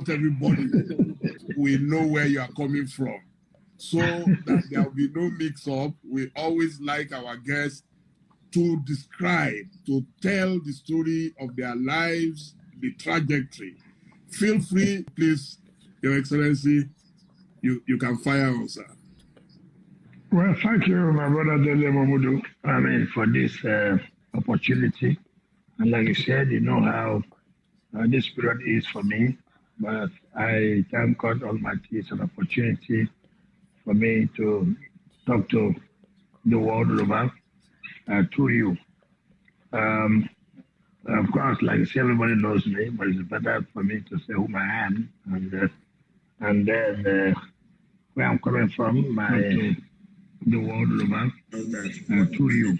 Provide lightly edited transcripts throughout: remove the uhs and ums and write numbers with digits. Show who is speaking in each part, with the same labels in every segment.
Speaker 1: everybody will know where you are coming from, so that there will be no mix-up. We always like our guests to describe, to tell the story of their lives, the trajectory. Feel free, please, Your Excellency, you can fire on, sir.
Speaker 2: Well, thank you, my brother Dele Momodu, for this opportunity. And like you said, you know how this period is for me, but I thank God Almighty. It's an opportunity for me to talk to the world over through you. Of course, like you say, everybody knows me, but it's better for me to say who I am and then where I'm coming from, the world over through you.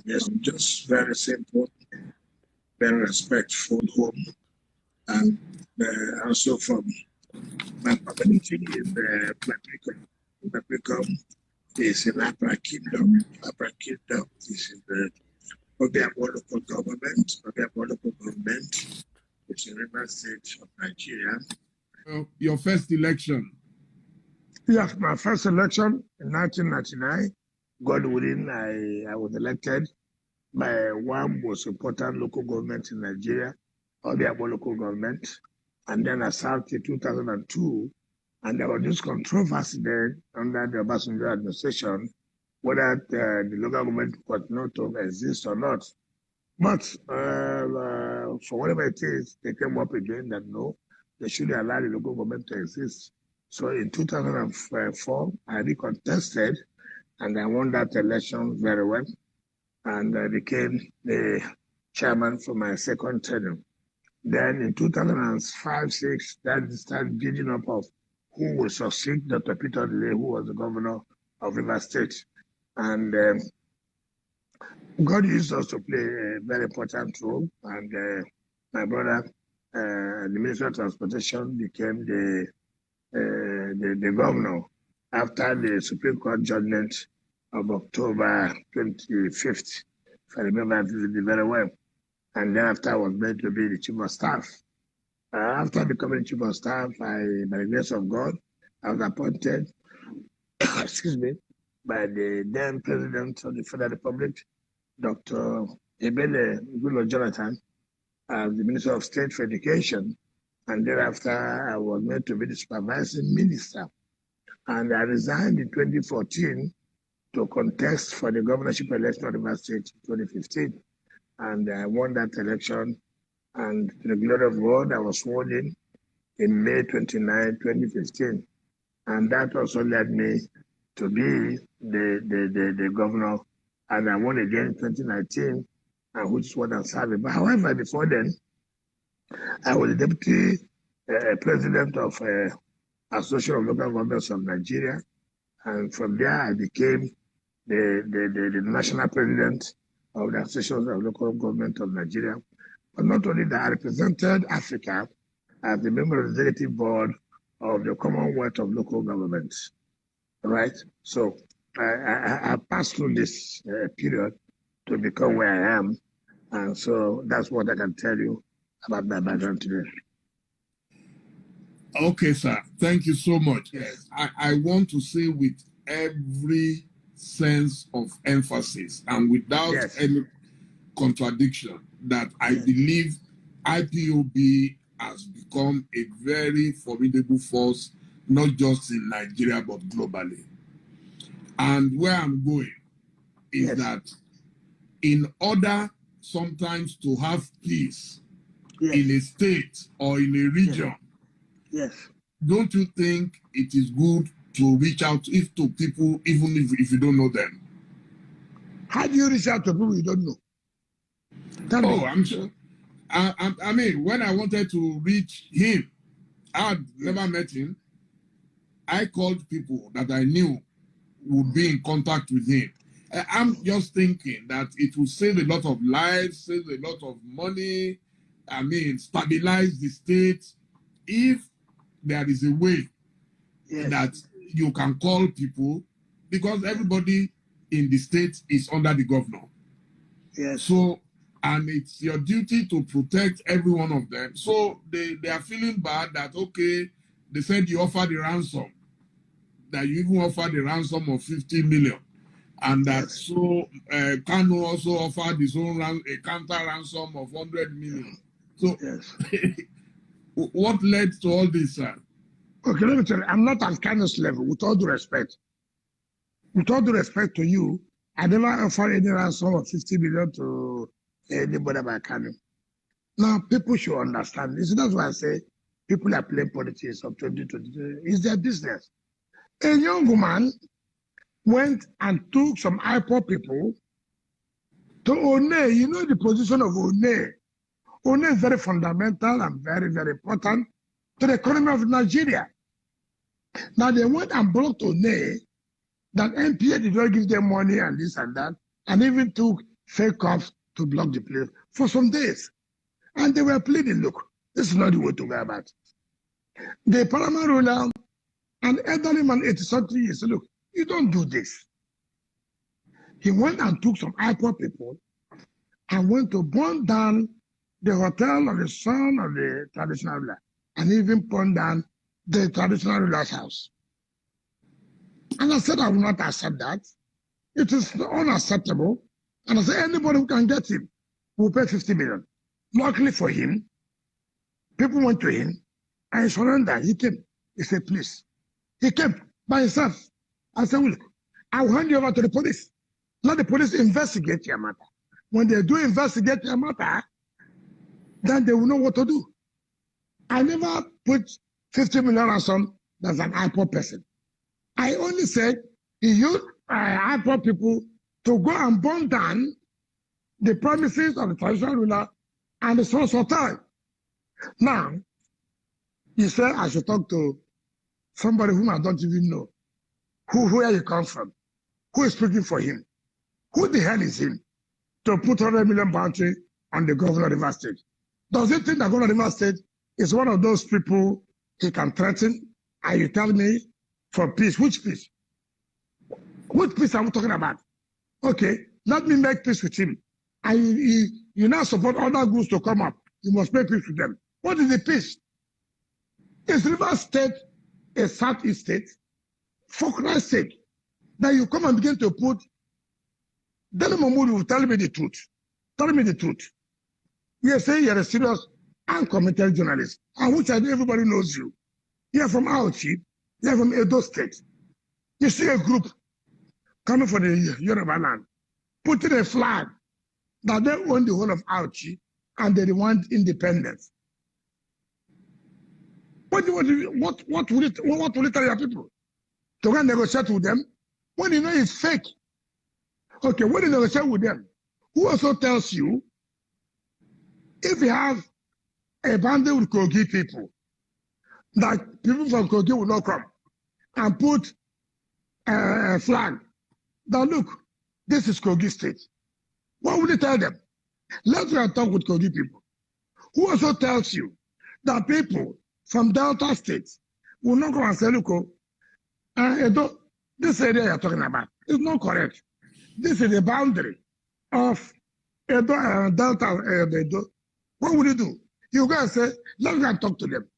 Speaker 3: Yes, just very simple, very respectful home, and also from my community in the Paprika is in Upper Kingdom. Upper Kingdom is in the Obiabo local government. Obiabo local government is in River State of Nigeria.
Speaker 1: Your first election?
Speaker 2: Yes, my first election in 1999. God willing, I was elected by one most important local government in Nigeria, Obiabo local government. And then I served in 2002. And there was this controversy then under the Obasanjo administration, whether the local government continued to exist or not. But for whatever it is, they came up again that no, they should allow the local government to exist. So in 2004, I recontested, and I won that election very well, and I became the chairman for my second term. Then in 2005-06, that started building up of who will succeed Dr. Peter Dele, who was the governor of River State. And God used us to play a very important role. And my brother, the Minister of Transportation, became the governor after the Supreme Court judgment of October 25th, if I remember very well. And then after I was made to be the Chief of Staff. After becoming Chief of Staff, by the grace of God, I was appointed, excuse me, by the then President of the Federal Republic, Dr. Ebele Jonathan, as the Minister of State for Education. And thereafter, I was made to be the supervising minister. And I resigned in 2014 to contest for the governorship election of River State in 2015. And I won that election. And to the glory of God, I was sworn in May 29, 2015. And that also led me to be the governor. And I won again in 2019, which is what I'm serving. But however, before then, I was the deputy president of Association of Local Governments of Nigeria. And from there, I became the national president of the Association of Local Government of Nigeria. But not only that, I represented Africa as the member of the executive board of the Commonwealth of Local Governments, right? So I passed through this period to become where I am. And so that's what I can tell you about my background today.
Speaker 1: Okay, sir. Thank you so much. Yes. I want to say with every sense of emphasis and without any contradiction that I believe IPOB has become a very formidable force, not just in Nigeria, but globally. And where I'm going is that in order sometimes to have peace in a state or in a region, don't you think it is good to reach out to people even if you don't know them?
Speaker 2: How do you reach out to people you don't know?
Speaker 1: I'm sure. I mean, when I wanted to reach him, I had never met him. I called people that I knew would be in contact with him. I'm just thinking that it will save a lot of lives, save a lot of money, I mean, stabilize the state if there is a way that you can call people, because everybody in the state is under the governor. So and it's your duty to protect every one of them. So they are feeling bad that, okay, they said you offered the ransom, that you even offered the ransom of 50 million. And that so Kanu also offered his own a counter ransom of 100 million. So what led to all this, sir?
Speaker 2: Okay, let me tell you, I'm not at Kanu's level, with all due respect. With all due respect to you, I never offered any ransom of 50 million to anybody by Kanu. Now, people should understand this. That's why I say people are playing politics of 2023. It's their business. A young woman went and took some IPOB people to One. You know the position of One. One is very fundamental and very, very important to the economy of Nigeria. Now they went and blocked One, that NPA did not give them money and this and that, and even took fake cops to block the place for some days. And they were pleading, look, this is not the way to go about it. The paramount ruler, an elderly man, 80-something years, look, you don't do this. He went and took some IPOB people and went to burn down the hotel of the son of the traditional ruler, and even burn down the traditional ruler's house. And I said I will not accept that. It is unacceptable. And I said anybody who can get him will pay 50 million. Luckily for him, people went to him and he surrendered. He came. He said, please. He came by himself. I said, well, I will hand you over to the police. Let the police investigate your matter. When they do investigate your matter, then they will know what to do. I never put 50 million ransom as an IPOB person. I only said he used IPOB people to go and burn down the premises of the traditional ruler and the source hotel. Now, he said I should talk to somebody whom I don't even know, where he comes from, who is speaking for him. Who the hell is him to put 100 million bounty on the governor of Rivers State? Does he think that governor of Rivers State is one of those people he can threaten? And you tell me for peace. Which peace? Which peace are we talking about? Okay, let me make peace with him. And you now support other groups to come up. You must make peace with them. What is the peace? Is Rivers State a Southeast state? For Christ's sake, that you come and begin to put Dele Momodu will tell me the truth. Tell me the truth. You say you're a serious and committed journalist, and which I know everybody knows you. You're from Auchi, you're from Edo State. You see a group coming from the Yoruba land, putting a flag that they own the whole of Auchi and they want independence. What will you tell your people? To go and negotiate with them when you know it's fake. Okay, when you negotiate with them, who also tells you if you have a boundary with Kogi people, that people from Kogi will not come and put a flag that look, this is Kogi state. What would you tell them? Let's go and talk with Kogi people. Who also tells you that people from Delta states will not go and say, look, this area you're talking about is not correct. This is the boundary of Delta. What will you do? You go and say, let's go and talk to them.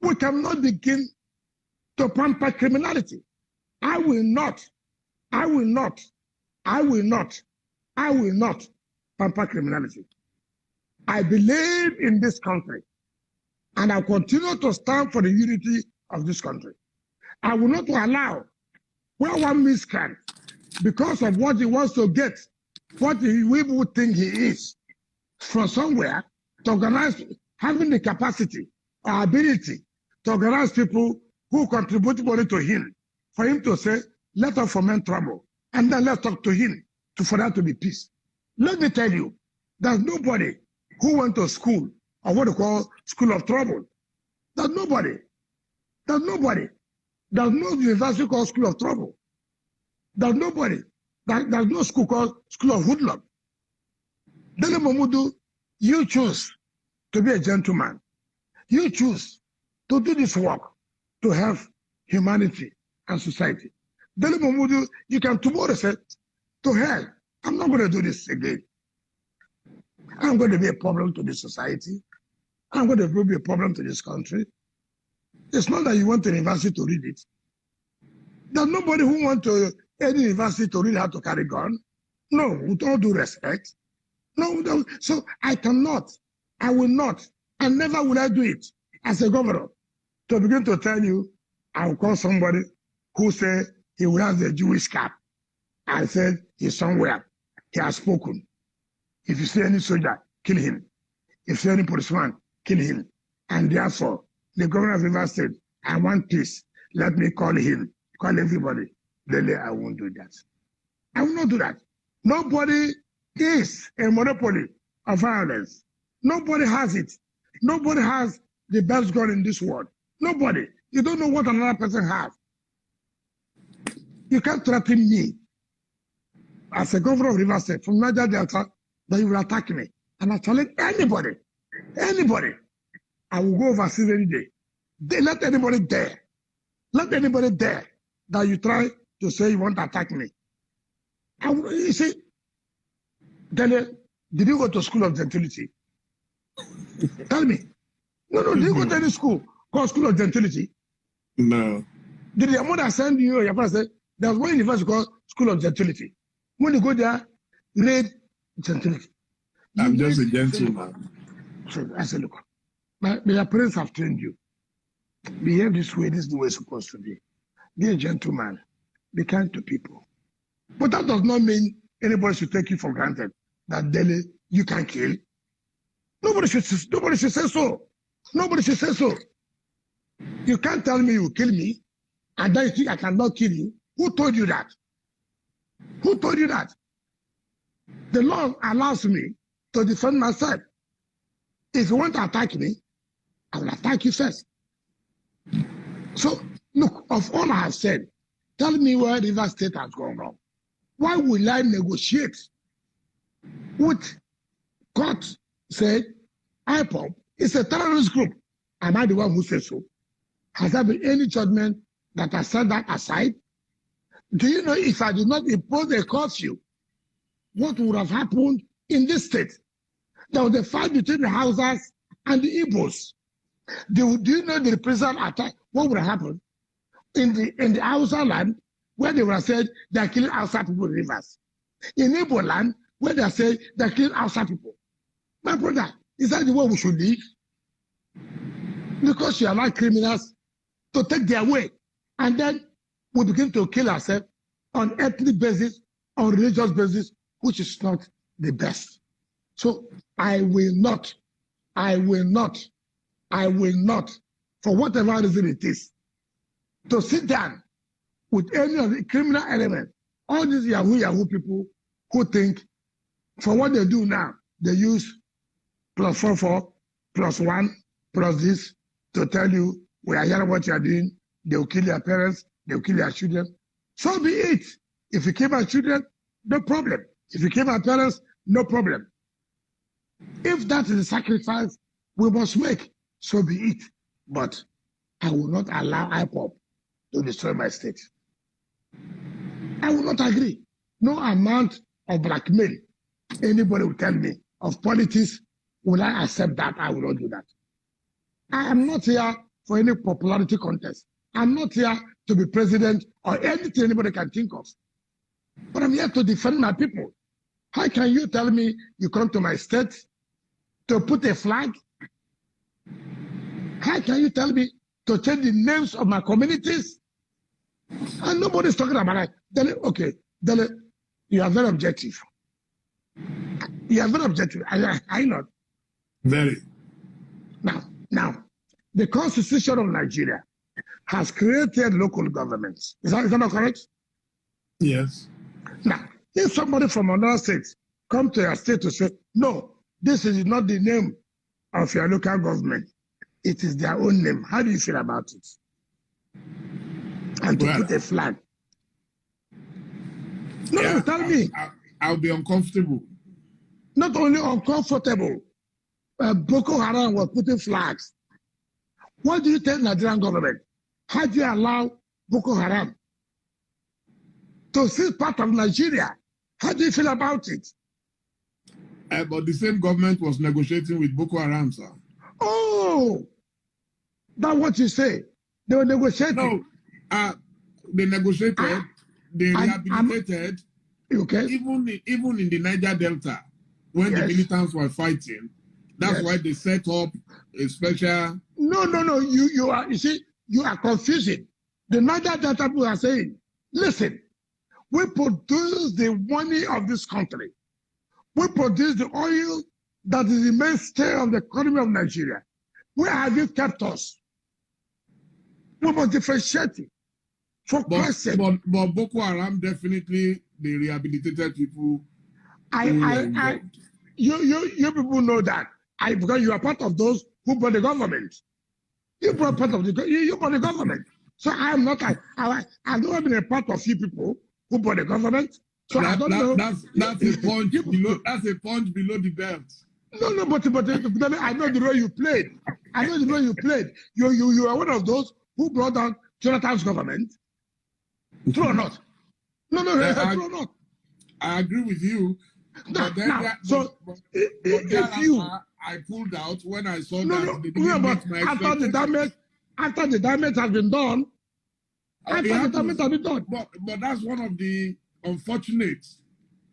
Speaker 2: We cannot begin to pamper criminality. I will not pamper criminality. I believe in this country, and I continue to stand for the unity of this country. I will not allow where one miscreant, because of what he wants to get, what we would think he is, from somewhere, to organize, having the capacity or ability to organize people who contribute money to him, for him to say, let us foment trouble, and then let's talk to him for that to be peace. Let me tell you, there's nobody who went to school, or what they call school of trouble. There's nobody. There's no university called school of trouble. There's nobody. There's no school called school of hoodlum. Dele Momodu, you choose to be a gentleman. You choose to do this work to help humanity and society. Dele Momodu, you can tomorrow say, to hell, I'm not going to do this again. I'm going to be a problem to the society. I'm going to be a problem to this country. It's not that you want the university to read it. There's nobody who wants any university to read how to carry gun. No, with all due respect. No, so I cannot, I will not, and never will I do it as a governor to begin to tell you, I will call somebody who said he will have the Jewish cap. I said he's somewhere. He has spoken. If you see any soldier, kill him. If you see any policeman, kill him. And therefore, the governor of River State, I want peace. Let me call him, call everybody. Then I won't do that. I will not do that. Nobody is a monopoly of violence. Nobody has it. Nobody has the best gun in this world. Nobody. You don't know what another person has. You can't threaten me as a governor of River State from Niger Delta that you will attack me. And I challenge anybody, I will go overseas any day. Let anybody dare. Let anybody dare that you try to say you want to attack me. You see, Dele, did you go to school of gentility? Tell me. No, did you go to any school called School of Gentility?
Speaker 1: No.
Speaker 2: Did your mother send you or your father say, there's one university called School of Gentility? When you go there, read gentility.
Speaker 1: I'm just a gentleman.
Speaker 2: So I said, look, your parents have trained you. Behave this way, this is the way it's supposed to be. Be a gentleman. Be kind to people. But that does not mean anybody should take you for granted that Dele, you can kill. Nobody should say so. Nobody should say so. You can't tell me you will kill me, and then you think I cannot kill you. Who told you that? Who told you that? The law allows me to defend myself. If you want to attack me, I will attack you first. So, look, of all I have said, tell me where River State has gone wrong. Why will I negotiate with court said IPOB is a terrorist group? Am I the one who says so? Has there been any judgment that has set that aside? Do you know if I did not impose a curfew, what would have happened in this state? There was a fight between the Hausas and the Igbos. Do you know the prison attack? What would have happened in the Hausa land where they were said they are killing Hausa people in rivers? In Igbo land where they are saying they are killing Hausa people. My brother, is that the way we should live? Because you allow criminals to take their way, and then we begin to kill ourselves on ethnic basis, on religious basis, which is not the best. So I will not, for whatever reason it is, to sit down with any of the criminal elements, all these Yahoo people who think for what they do now, they use +44, +1, plus this to tell you, we are hearing what you are doing, they will kill your parents, they will kill your children. So be it. If you kill my children, no problem. If you kill my parents, no problem. If that is the sacrifice we must make, so be it. But I will not allow IPOB to destroy my state. I will not agree. No amount of blackmail anybody will tell me of politics, will I accept that? I will not do that. I am not here for any popularity contest. I'm not here to be president or anything anybody can think of. But I'm here to defend my people. How can you tell me you come to my state to put a flag? How can you tell me to change the names of my communities? And nobody's talking about that. Dele, okay, Dele, you are very objective. You are very objective. Are you not?
Speaker 1: Very.
Speaker 2: Now, the Constitution of Nigeria has created local governments. Is that not correct?
Speaker 1: Yes.
Speaker 2: Now, if somebody from another state come to your state to say, no, this is not the name of your local government, it is their own name. How do you feel about it? And to put a flag. No, tell me.
Speaker 1: I'll be uncomfortable.
Speaker 2: Not only uncomfortable, Boko Haram was putting flags. What do you tell Nigerian government? How do you allow Boko Haram to see part of Nigeria? How do you feel about it?
Speaker 1: But the same government was negotiating with Boko Haram, sir.
Speaker 3: Oh, that's what you say. They were negotiating.
Speaker 1: No, they negotiated, they rehabilitated.
Speaker 3: Okay.
Speaker 1: Even in the Niger Delta, when the militants were fighting, that's why they set up a special.
Speaker 3: No. You are confusing. The Niger Delta people are saying, listen, we produce the money of this country. We produce the oil that is the mainstay of the economy of Nigeria. Where have you kept us? We must differentiate it. For Christ's sake.
Speaker 1: But Boko Haram definitely, they rehabilitated people.
Speaker 3: You people know that. Because you are part of those who brought the government. You brought part of you brought the government. So I'm not. I've never been a part of you people who brought the government. So I don't know.
Speaker 1: That's a punch below. That's a punch below the belt.
Speaker 3: No, but I know the role you played. I know the role you played. You are one of those who brought down Jonathan's government. True or not? No, true or not?
Speaker 1: I agree with you.
Speaker 3: If you,
Speaker 1: I pulled out when I saw
Speaker 3: that. After the damage has been done.
Speaker 1: But that's one of the unfortunate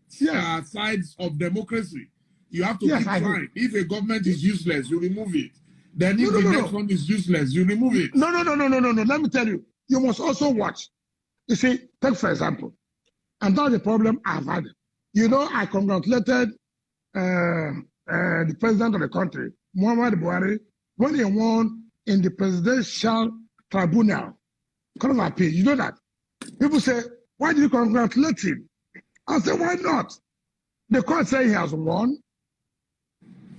Speaker 1: sides of democracy. You have to keep trying. If a government is useless, you remove it. Then if the next one is useless, you remove it.
Speaker 3: No. Let me tell you. You must also watch. You see, take for example, and that's the problem I've had. You know, I congratulated the president of the country, Muhammadu Buhari, when he won in the presidential tribunal, Court of Appeal. You know that? People say, why did you congratulate him? I say, why not? The court say he has won.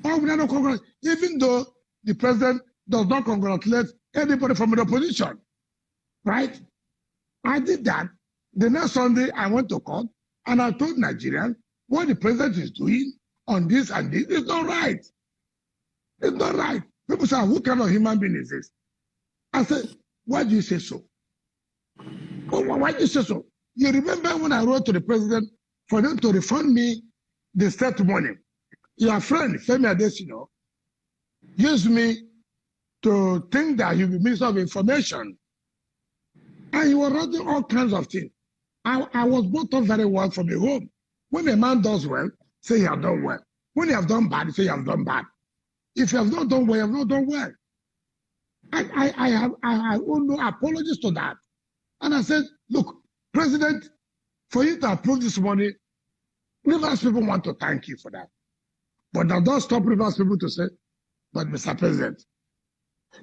Speaker 3: Why would I not congratulate? Even though the president does not congratulate anybody from the opposition. Right? I did that. The next Sunday, I went to court and I told Nigerians what the president is doing on this and this. It's not right. It's not right. People say, what kind of human being is this? I said, why do you say so? Why do you say so? You remember when I wrote to the president for them to refund me the state money? Your friend, Femi Adesina, used me to think that he'll be Minister of Information. And he was writing all kinds of things. I was brought up very well from the home. When a man does well, say you have done well. When you have done bad, say you have done bad. If you have not done well, you have not done well. I owe no apologies to that. And I said, look, President, for you to approve this money, Rivers people want to thank you for that. But now don't stop Rivers people to say, but Mr. President,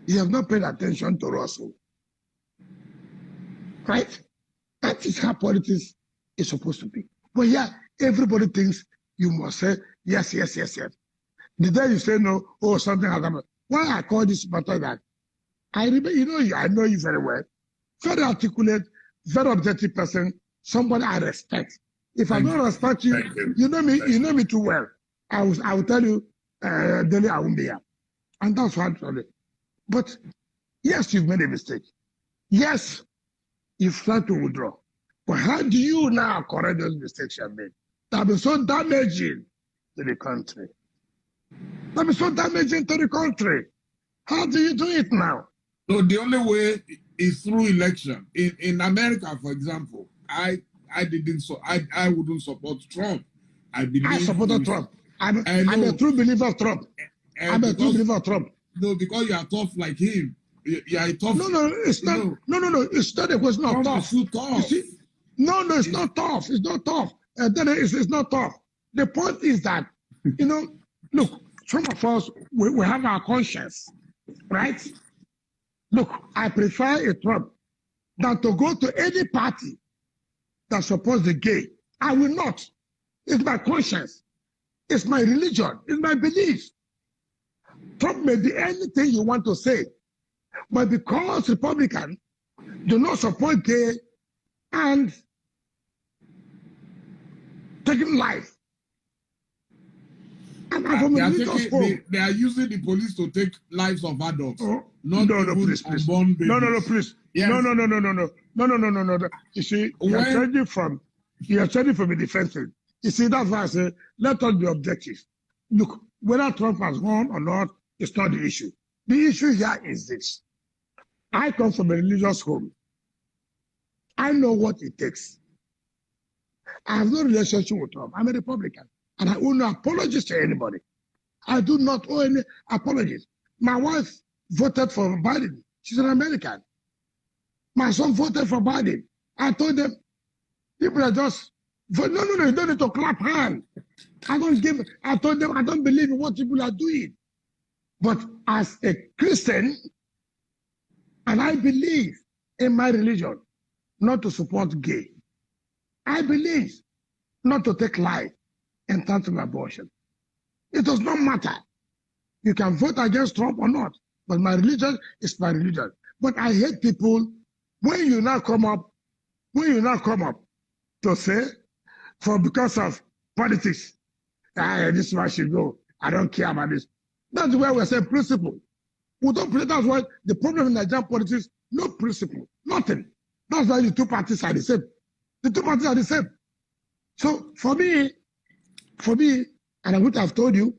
Speaker 3: you have not paid attention to Russell. Right? That is how politics is supposed to be. But yeah, everybody thinks you must say, yes. The day you say no, oh, something has happened. Why I call this matter that? I know you very well. Very articulate, very objective person, somebody I respect. If I don't respect you, you know me too well. I will tell you, Dele, I won't be here. And that's what I'm telling you. But yes, you've made a mistake. Yes, you've tried to withdraw. But how do you now correct those mistakes you have made? That have been so damaging to the country. That have been so damaging to the country. How do you do it now?
Speaker 1: So the only way is through election. In America, for example, I wouldn't support Trump. I
Speaker 3: supported Trump. I'm a true believer of Trump. I'm a true believer of Trump.
Speaker 1: No, because you are tough like him. You are tough.
Speaker 3: No, it's not. No, it's not a question of tough.
Speaker 1: Too tough.
Speaker 3: You see? No, it's not tough. It's not tough. It's not tough. The point is that, look, some of us, we have our conscience, right? Look, I prefer a Trump than to go to any party that supports the gay. I will not. It's my conscience. It's my religion. It's my belief. Trump may be anything you want to say, but because Republicans do not support gay and taking life,
Speaker 1: they are using the police to take lives of adults, not
Speaker 3: please.
Speaker 1: unborn babies.
Speaker 3: No, please. Yes. No. You see, you are changing from a defensive. You see, that's why I say, let us be objective.
Speaker 2: look, whether Trump has won or not is not the issue. The issue here is this. I come from a religious home. I know what it takes. I have no relationship with Trump. I'm a Republican. And I owe no apologies to anybody. I do not owe any apologies. My wife voted for Biden. She's an American. My son voted for Biden. I told them, people are just, no, you don't need to clap hands. I told them, I don't believe in what people are doing. But as a Christian, and I believe in my religion, not to support gay. I believe not to take life and turn to abortion. It does not matter. You can vote against Trump or not, but my religion is my religion. But I hate people when you now come up to say, because of politics, this one should go. I don't care about this. That's where we say principle. We don't play. That's why the problem in Nigerian politics, no principle, nothing. That's why the two parties are the same. The two parties are the same. So for me, and I would have told you,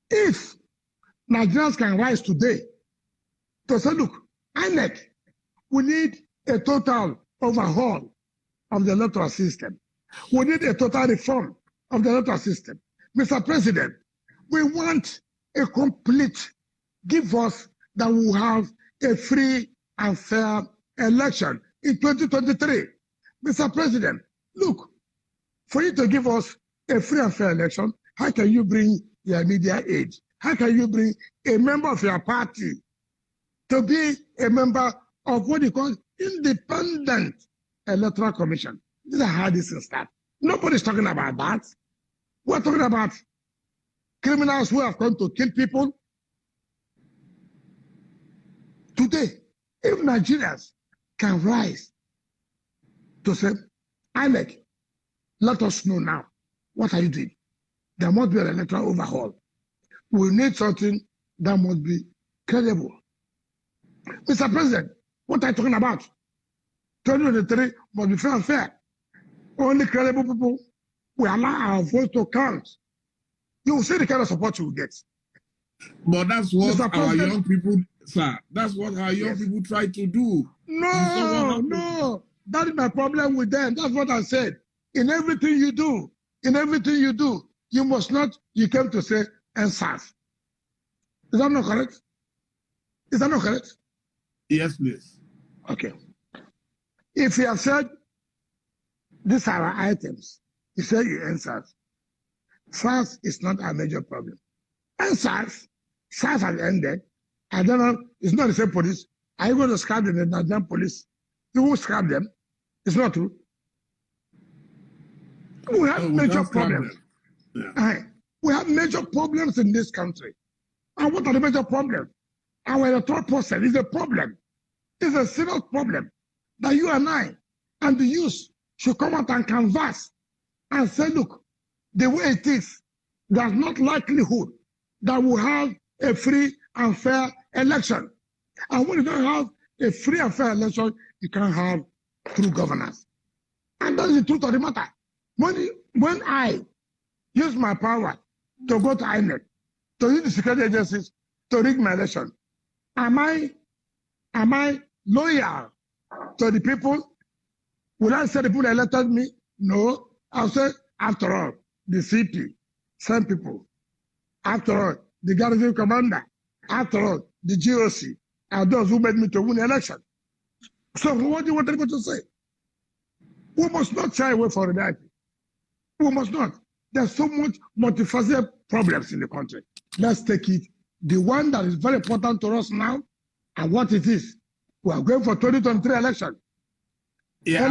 Speaker 2: if Nigerians can rise today to say, look, INEC, we need a total overhaul of the electoral system. We need a total reform of the electoral system. Mr. President, we want a complete, give us that we will have a free and fair election in 2023. Mr. President, look, for you to give us a free and fair election, how can you bring your media aid? How can you bring a member of your party to be a member of what you call independent electoral commission? These are how this is started. Nobody's talking about that. We're talking about criminals who have come to kill people. Today, if Nigerians can rise to say, INEC, let us know now, what are you doing? There must be an electoral overhaul. We need something that must be credible. Mr. President, what are you talking about? 2023 must be fair and fair. Only credible people will allow our vote to count. You will see the kind of support you will get.
Speaker 1: But that's what our young people, sir, that's what our young people try to do.
Speaker 2: No, that is my problem with them. That's what I said. In everything you do, you must not, you came to say, Anc. Is that not correct? Is that not correct?
Speaker 1: Yes, please.
Speaker 2: Okay. If you have said, these are our items, you say you Anc. SARS is not a major problem. And SARS has ended. I don't know, it's not the same police. Are you going to scrap the Nigerian police? You will scrap them. It's not true. We have major problems. Yeah. We have major problems in this country. And what are the major problems? Our electoral process is a problem. It's a serious problem that you and I and the youth should come out and canvass and say, look, the way it is, there's not likelihood that we'll have a free and fair election. And when you don't have a free and fair election, you can't have true governance. And that's the truth of the matter. When I use my power to go to INEC, to use the security agencies to rig my election, am I loyal to the people? Will I say the people that elected me? No. I'll say, after all, the CP, same people. After all, the garrison commander. After all, the GOC are those who made me to win the election. So what do you want people to say? We must not shy away from reality. We must not. There's so much multifaceted problems in the country. Let's take it. The one that is very important to us now, and what it is, we are going for 2023 election.
Speaker 1: Yeah,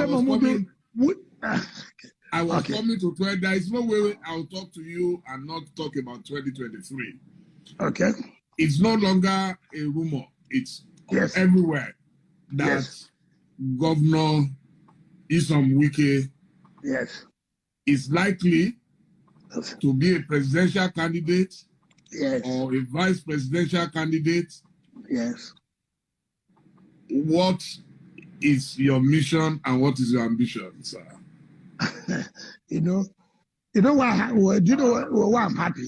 Speaker 1: I was coming to 20. There is no way I'll talk to you and not talk about 2023.
Speaker 2: Okay.
Speaker 1: It's no longer a rumor. It's everywhere that Governor Wike is likely to be a presidential candidate or a vice presidential candidate.
Speaker 2: Yes.
Speaker 1: What is your mission and what is your ambition, sir?
Speaker 2: you know why I'm happy?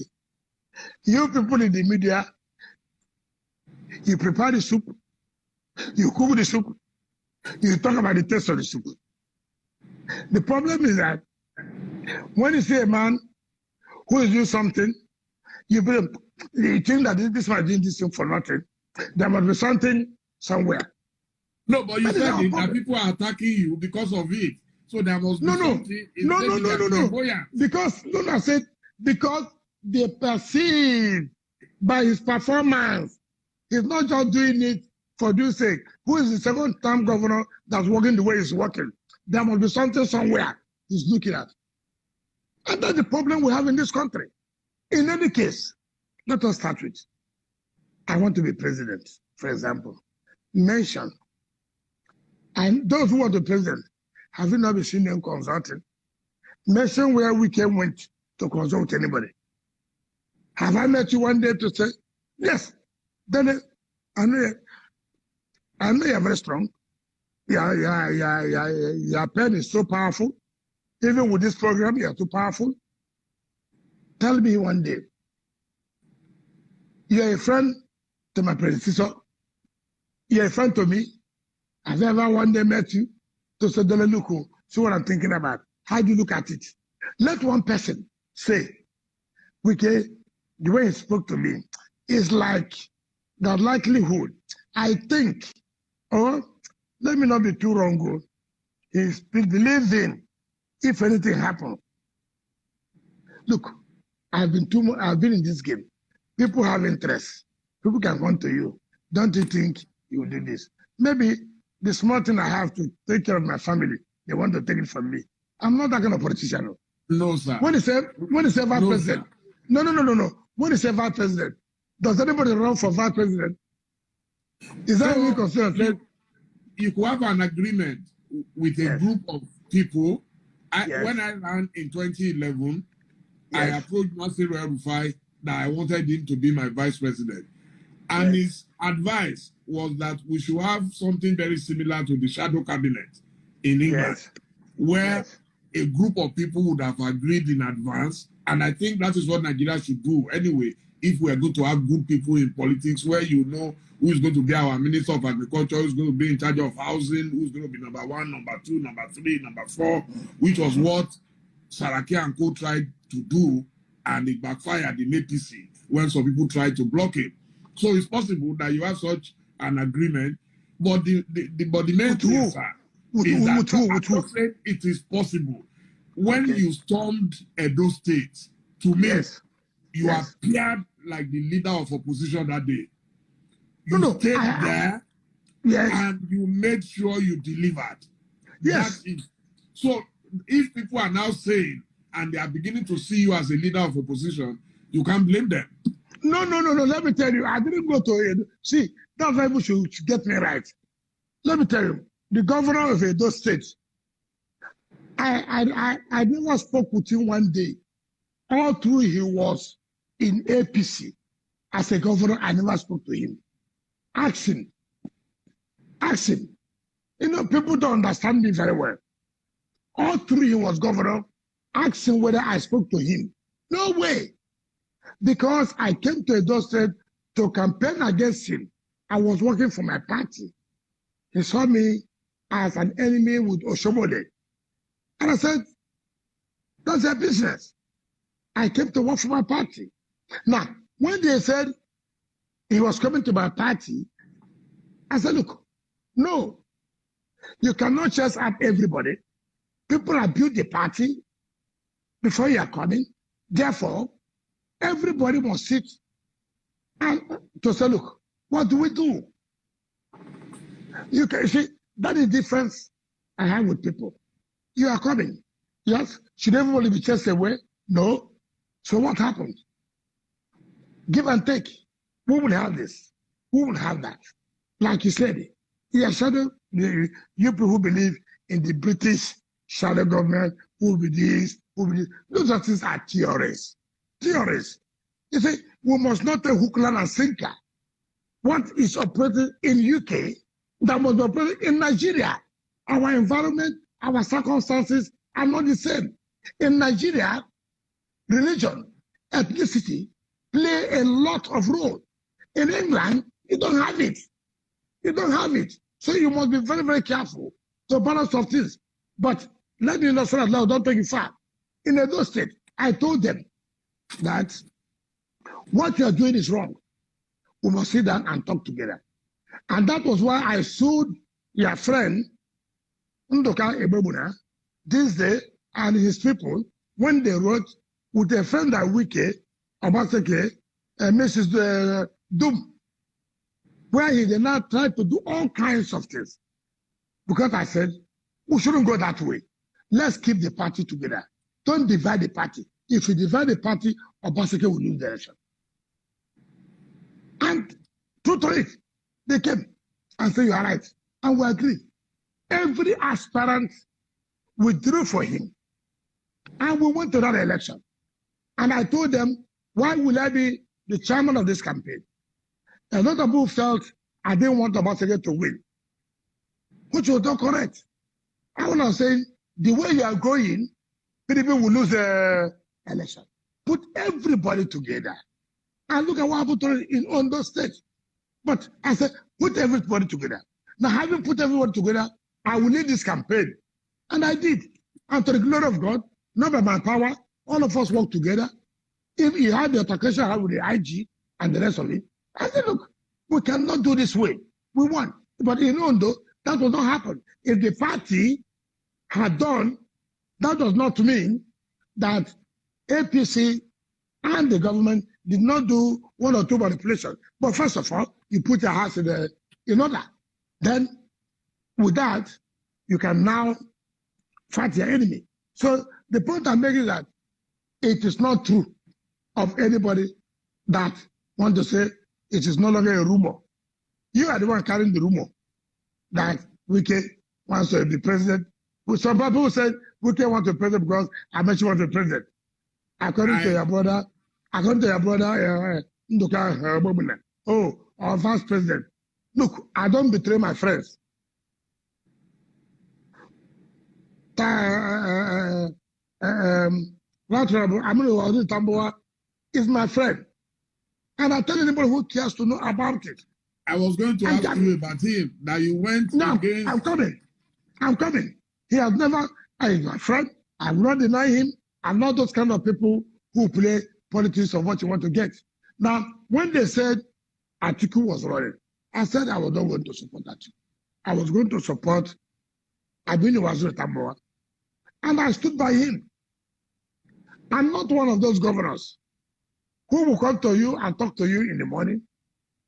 Speaker 2: You people in the media, you prepare the soup, you cook the soup, you talk about the taste of the soup. The problem is that when you see a man who is doing something, you think that this man is doing this thing for nothing. There must be something somewhere.
Speaker 1: No, but you said that people are attacking you because of it. So there must be something.
Speaker 2: No. Because, I said, because they perceive by his performance. He's not just doing it for due sake. Who is the second-term governor that's working the way he's working? There must be something somewhere he's looking at. And that's the problem we have in this country. In any case, let us start with, I want to be president, for example. Mention, and those who want to be president, have you not been seen them consulting? Mention where Wike went to consult anybody. Have I met you one day to say, yes, then I know you're very strong. Your pen is so powerful. Even with this program, you're too powerful. Tell me one day, you're a friend to my predecessor. You're a friend to me. Have I ever one day met you to say, Dele, look, see what I'm thinking about? How do you look at it? Let one person say, Wike, the way he spoke to me is like the likelihood. I think, or let me not be too wrong, he believes in if anything happens. Look, I've been in this game. People have interest. People can come to you. Don't you think you will do this? Maybe the small thing I have to take care of my family, they want to take it from me. I'm not that kind of politician.
Speaker 1: No, sir.
Speaker 2: When you say vice president, no. When you say vice president, does anybody run for vice president? Is that any considered?
Speaker 1: You could have an agreement with a group of people. When I ran in 2011, I approached Anc St0Rs that I wanted him to be my vice president. And his advice was that we should have something very similar to the shadow cabinet in England, where a group of people would have agreed in advance. And I think that is what Nigeria should do anyway, if we are going to have good people in politics, where you know who is going to be our Minister of Agriculture, who is going to be in charge of housing, who is going to be number 1, number 2, number 3, number 4, which was what Saraki and co tried to do, and it backfired in APC when some people tried to block it. So it's possible that you have such an agreement, but the main thing is that it is possible. When you stormed Edo State, to me, you appeared like the leader of opposition that day. You stayed there and you made sure you delivered. So if people are now saying, and they are beginning to see you as a leader of opposition, you can't blame them.
Speaker 2: No. Let me tell you, I didn't go to it. See, that people should get me right. Let me tell you, the governor of Edo State, I never spoke with him one day. All through he was in APC as a governor, I never spoke to him. Ask him. You know, people don't understand me very well. All through he was governor, ask him whether I spoke to him. No way. Because I came to Edo State to campaign against him. I was working for my party. He saw me as an enemy with Oshomole. And I said, that's their business. I came to work for my party. Now, when they said he was coming to my party, I said, look, no, you cannot just have everybody. People have built the party before you are coming. Therefore, everybody must sit and to say, look, what do we do? You can see, that is the difference I have with people. You are coming. Yes. Should everybody be chased away? No. So what happens? Give and take. Who will have this? Who will have that? Like you said, shadow, you people who believe in the British shadow government, who will be this, who will be this. Those are things are theories. Theories. You see, we must not take hook, line, and sinker. What is operating in UK that must be operating in Nigeria? Our environment, our circumstances are not the same. In Nigeria, religion, ethnicity play a lot of role. In England, you don't have it. You don't have it. So you must be very, very careful to balance of things. But let me not say that loud, don't take it far. In Edo State, I told them that what you are doing is wrong. We must sit down and talk together. And that was why I sued your friend, Ndoka Ebebuna, this day, and his people, when they wrote with a friend at Wike, Obaseke, Mrs. Doom, where he did not try to do all kinds of things. Because I said, we shouldn't go that way. Let's keep the party together. Don't divide the party. If you divide the party, Obaseke will lose the election. And true to it, they came and said, you are right. And we agree. Every aspirant withdrew for him. And we went to that election. And I told them, why will I be the chairman of this campaign? A lot of people felt I didn't want Obaseke to win, which was not correct. I was saying, the way you are going, people will lose the election. Put everybody together. And look at what happened in Ondo State. But I said, put everybody together. Now, having put everybody together, I will lead this campaign. And I did. And to the glory of God, not by my power, all of us worked together. If he had the altercation I had with the IG and the rest of it, I said, look, we cannot do this way. We won. But in Ondo, that will not happen. If the party had done, that does not mean that APC and the government did not do one or two manipulations. But first of all, you put your house in order. Then, with that, you can now fight your enemy. So the point I'm making is that it is not true of anybody that want to say it is no longer a rumor. You are the one carrying the rumor that Wike wants to be president. Some people said Wike wants to be president because I mentioned want to be president. According to your brother, Ndoka, our vice president. Look, I don't betray my friends. Aminu Tamboa is my friend. And I tell anybody who cares to know about it.
Speaker 1: I was going to ask you about him. Now you went against...
Speaker 2: I'm coming. He has never... He's my friend. I will not deny him. I'm not those kind of people who play politics of what you want to get. Now, when they said Atiku was running, I said I was not going to support Atiku. I was going to support Aminu Tamboa. And I stood by him. I'm not one of those governors who will come to you and talk to you in the morning,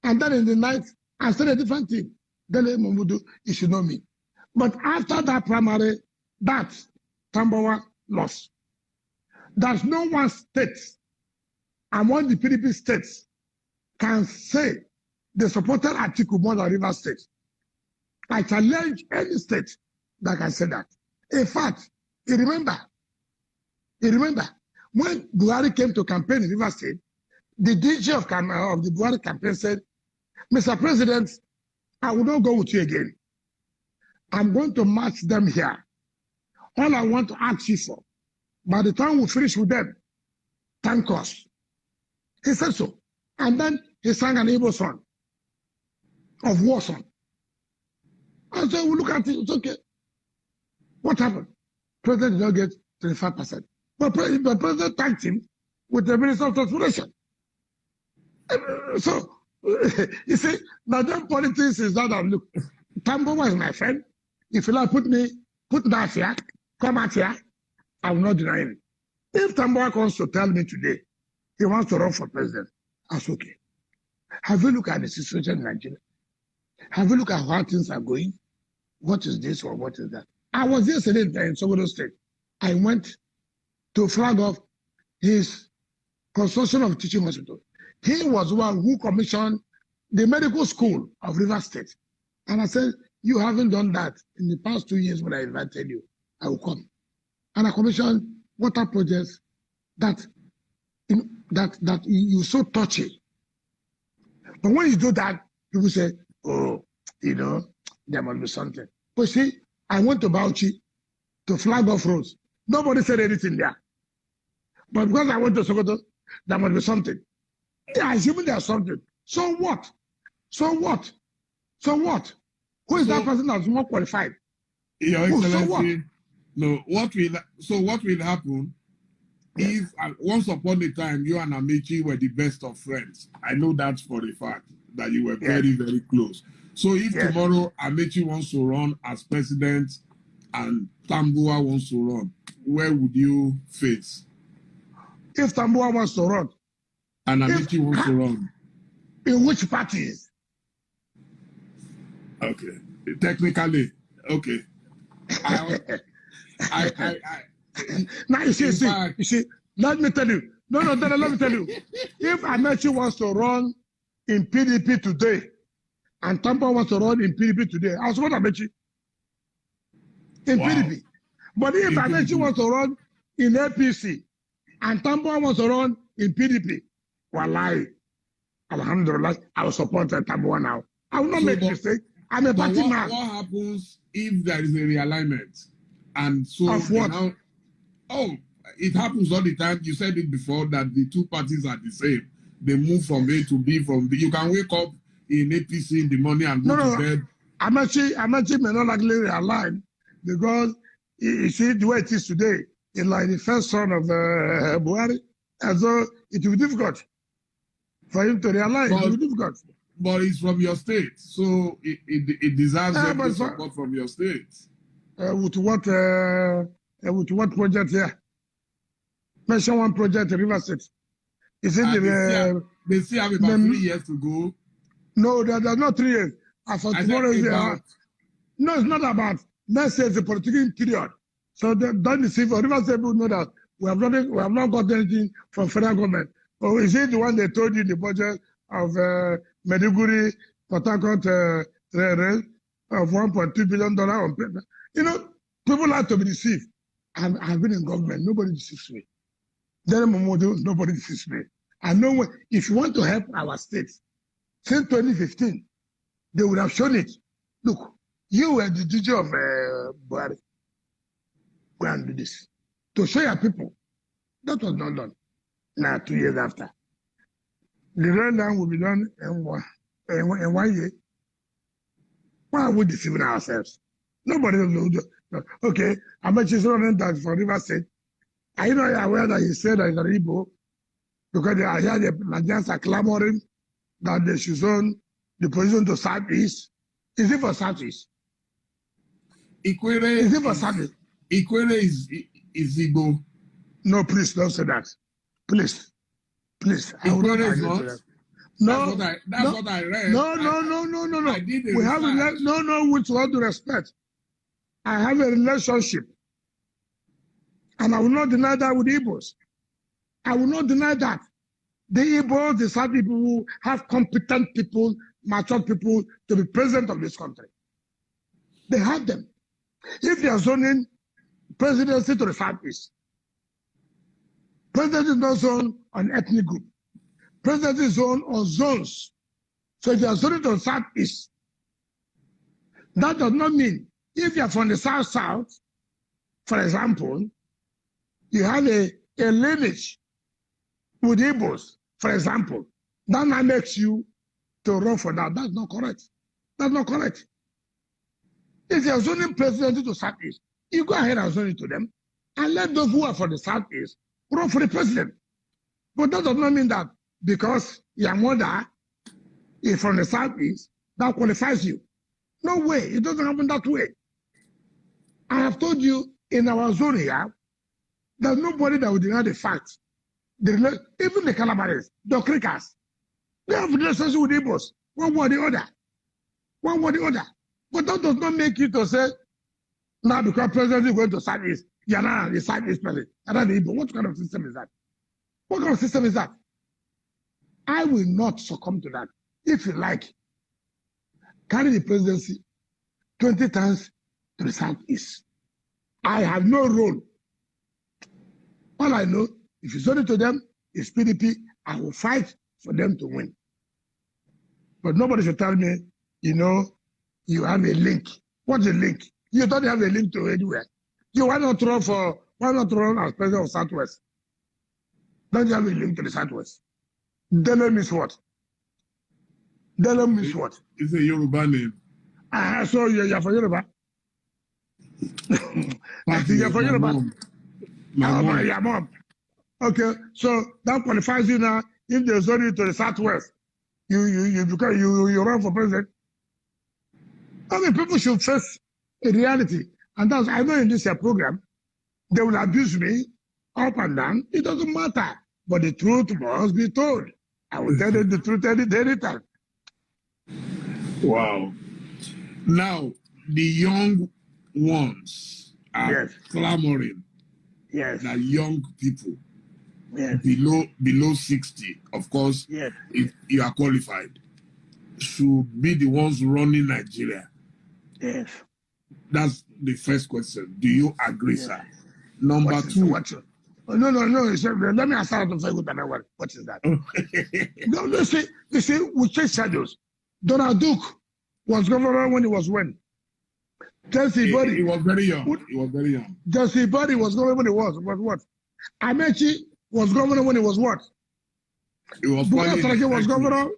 Speaker 2: and then in the night, I said a different thing. Dele Momodu, you should know me. But after that primary, that Tamboa lost. There's no one state among the PDP states can say they supported Atiku more than River State. I challenge any state that can say that. In fact, you remember, when Buhari came to campaign in River State, the DG of the Buhari campaign said, Mr. President, I will not go with you again. I'm going to match them here. All I want to ask you for, by the time we finish with them, thank us. He said so. And then he sang an Igbo song of war song. And so we look at it, it's okay. What happened? President did not get 25%. But the president thanked him with the Minister of Transportation. So, you see, Nigerian politics is that of, look, Tamboa is my friend. If you like put that here, come out here, I will not deny him. If Tamboa comes to tell me today he wants to run for president, that's okay. Have you looked at the situation in Nigeria? Have you looked at how things are going? What is this or what is that? I was yesterday in 0Rs State. I went to flag off his construction of teaching hospital. He was one who commissioned the medical school of River State. And I said, you haven't done that in the past 2 years when I invited you. I will come. And I commissioned water projects that you so touchy. But when you do that, people say, oh, you know, there must be something. But see, I went to Bauchi to flag off roads. Nobody said anything there. But because I went to Sokoto, there must be something.
Speaker 3: They are assuming they are something. So what? So what? So what? Who is that person that's more qualified?
Speaker 1: Your Excellency, no. What will happen? If once upon a time you and Amaechi were the best of friends, I know that for a fact that you were very, very close. So if tomorrow Amaechi wants to run as president and Tambuwal wants to run, where would you face?
Speaker 3: If Tambuwal wants to run
Speaker 1: and Amaechi wants to run,
Speaker 3: in which parties?
Speaker 1: Okay, technically, okay.
Speaker 3: Now you see, let me tell you. No, let me tell you. If Amaechi wants to run in PDP today, and Tambuwal wants to run in PDP today, I'll support Amaechi in PDP. But if Amaechi wants to run in APC, and Tambuwal wants to run in PDP, wallahi, alhamdulillah, I will support Tambuwal now. I will not make a mistake. I'm a party man.
Speaker 1: What happens if there is a realignment? And so
Speaker 3: of what?
Speaker 1: It happens all the time. You said it before that the two parties are the same. They move from A to B, from B. You can wake up in APC in the morning and go to bed.
Speaker 3: Amaechi may not likely realign because you see the way it is today, it's like the first son of Buhari, and so it will be difficult for him to realign. It will be difficult.
Speaker 1: But it's from your state, so it deserves support from your state.
Speaker 3: With what project here? Mention one project in River State. Is it
Speaker 1: they still have about 3 years to go?
Speaker 3: No, there's not 3 years. For tomorrow, no, it's not about. Let's say it's a political period. So don't deceive. River State people know that we have not got anything from federal government. Or is it the one they told you the budget of Maiduguri, Port Harcourt rail of $1.2 billion on paper? You know, people like to be deceived. I've been in government. Nobody deceives me. Dele Momodu, nobody deceives me. I know if you want to help our state, since 2015, they would have shown it. Look, you were the DJ of Buhari. Go and do this. To show your people. That was not done. Now, 2 years after. The rail line will be done in 1 year. Why are we deceiving ourselves? Nobody knows. Okay, Amaechi is running that for River State. Are you not aware that he said that in the Igbo? Because I hear the Nigerians are clamoring that they should zone the position to Southeast. Is it for Southeast?
Speaker 1: Ikwere
Speaker 3: is it for Southeast?
Speaker 1: Ikwere is Igbo.
Speaker 3: No, please don't say that. Please.
Speaker 1: Ikwere is not.
Speaker 3: No,
Speaker 1: that's what I read.
Speaker 3: No.
Speaker 1: I did
Speaker 3: we have with all due respect. I have a relationship. And I will not deny that with Igbos. I will not deny that. The Igbos, the South people who have competent people, mature people to be president of this country. They have them. If they are zoning presidency to the Southeast, president is not zoned on ethnic group. President is zoned on zones. So if you are zoning to the Southeast, that does not mean if you are from the South, for example, you have a lineage with Igbos, for example, that now makes you to run for that. That's not correct. That's not correct. If you are zoning president to Southeast, you go ahead and zone it to them and let those who are from the Southeast run for the president. But that does not mean that because your mother is from the Southeast, that qualifies you. No way. It doesn't happen that way. I have told you in our zone here, there's nobody that will deny the fact. Even the Calabares, the Crickers, they have relationship with Igbos, one way or the other. One way or the other. But that does not make you to say, now because president is going to Southeast, you're not the Southeast president, you're not the Igbo. What kind of system is that? What kind of system is that? I will not succumb to that. If you like, carry the presidency 20 times to the Southeast. I have no role. All I know, if you send it to them, it's PDP. I will fight for them to win. But nobody should tell me, you have a link. What's a link? You don't have a link to anywhere. Why not run as president of Southwest? Don't you have a link to the Southwest?
Speaker 2: Dele means what? Dele means what?
Speaker 1: It's a Yoruba name.
Speaker 2: So you're for Yoruba? You're for Yoruba?
Speaker 1: My mom.
Speaker 2: Your mom. Okay, so that qualifies you now. If they zone you to the southwest, you run for president. I mean, people should face a reality, and that's I know in this program they will abuse me up and down. It doesn't matter, but the truth must be told. I will tell you the truth any time.
Speaker 1: Wow. Now the young ones are clamoring.
Speaker 2: Yes.
Speaker 1: That young people below 60, of course, if you are qualified, should be the ones running Nigeria.
Speaker 2: Yes.
Speaker 1: That's the first question. Do you agree, sir? Number two.
Speaker 2: No. Let me answer the very good one. What is that? No, you see, we change shadows. Donald Duke was governor when he was when? Chelsea Body.
Speaker 1: He was very young.
Speaker 2: Chelsea Body was governor when he was what? Amechi was governor when he was what? Buka Saraki was governor.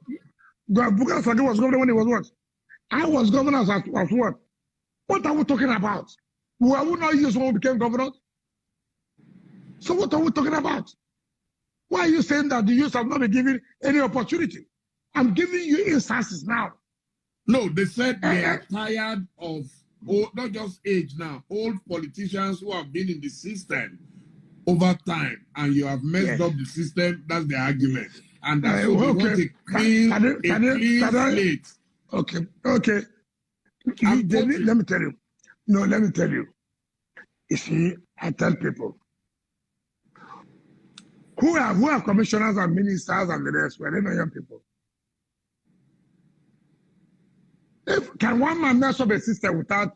Speaker 2: Buka Saraki was governor when he was what? I was governor as what? What are we talking about? Were we not used when we became governor? So what are we talking about? Why are you saying that the youth have not been given any opportunity? I'm giving you instances now.
Speaker 1: No, they said they are tired of, not just age now, old politicians who have been in the system over time, and you have messed up the system. That's the argument. And that's what we want a clean slate.
Speaker 2: Okay. Let me tell you. No, let me tell you. You see, I tell people who are commissioners and ministers and the rest, were they not young people? Can one man mess up a system without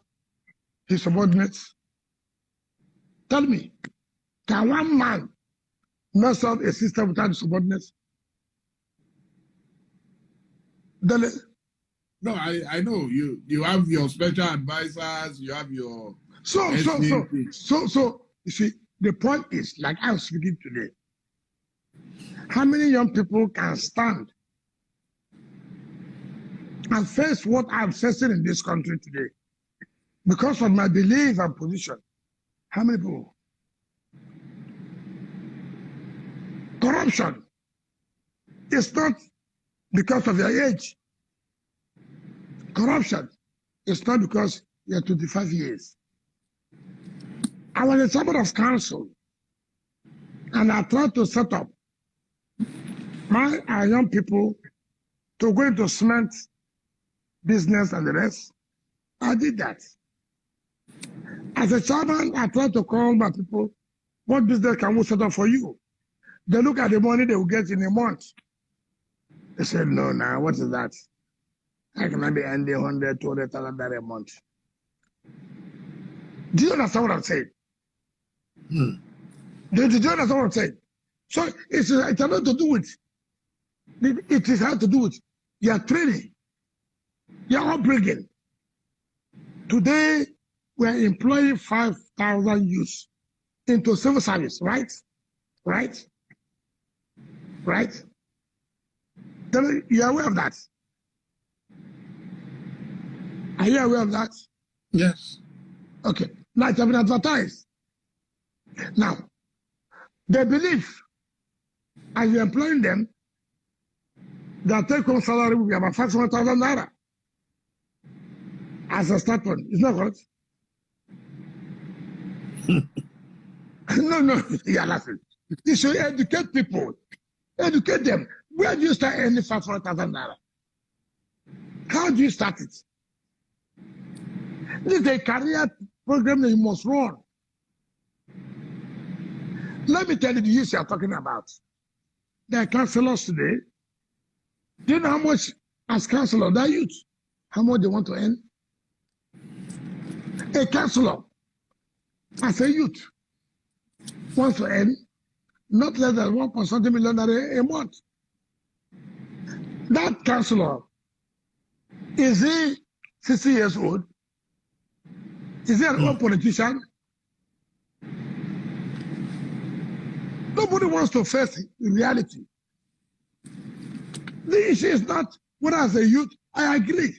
Speaker 2: his subordinates? Tell me, can one man mess up a system without his subordinates? Dele?
Speaker 1: No, I know you have your special advisors, you have your
Speaker 2: so you see, the point is, like I was speaking today, how many young people can stand and face what I'm facing in this country today because of my belief and position? How many people? Corruption is not because of your age. Corruption is not because you're 25 years. I was a chairman of council, and I tried to set up my young people to go into cement business and the rest. I did that. As a chairman, I tried to call my people, what business can we set up for you? They look at the money they will get in a month. They said, no, what is that? I cannot be earning 100, 200,000 a month. Do you understand what I'm saying? Do you understand what I'm saying? So it's nothing to do with, it is hard to do with your training, your upbringing. Today, we are employing 5,000 youths into civil service, right? Then you are aware of that? Are you aware of that?
Speaker 1: Yes.
Speaker 2: Okay. Now it's been advertised. Now, they believe as you're employing them, their take-home salary will be about 500,000 naira as a start point. Is that correct? No, you're laughing. You should educate people. Educate them. Where do you start earning 500,000 naira? How do you start it? This is a career program that you must run. Let me tell you the youth you are talking about. There are councillors today. Do you know how much as councillor, that youth, how much they want to earn? A councillor, as a youth, wants to earn not less than 1.something million a month. That councillor, is he 60 years old? Is he an old politician? Nobody wants to face reality.
Speaker 4: The issue is not what as a youth. I agree.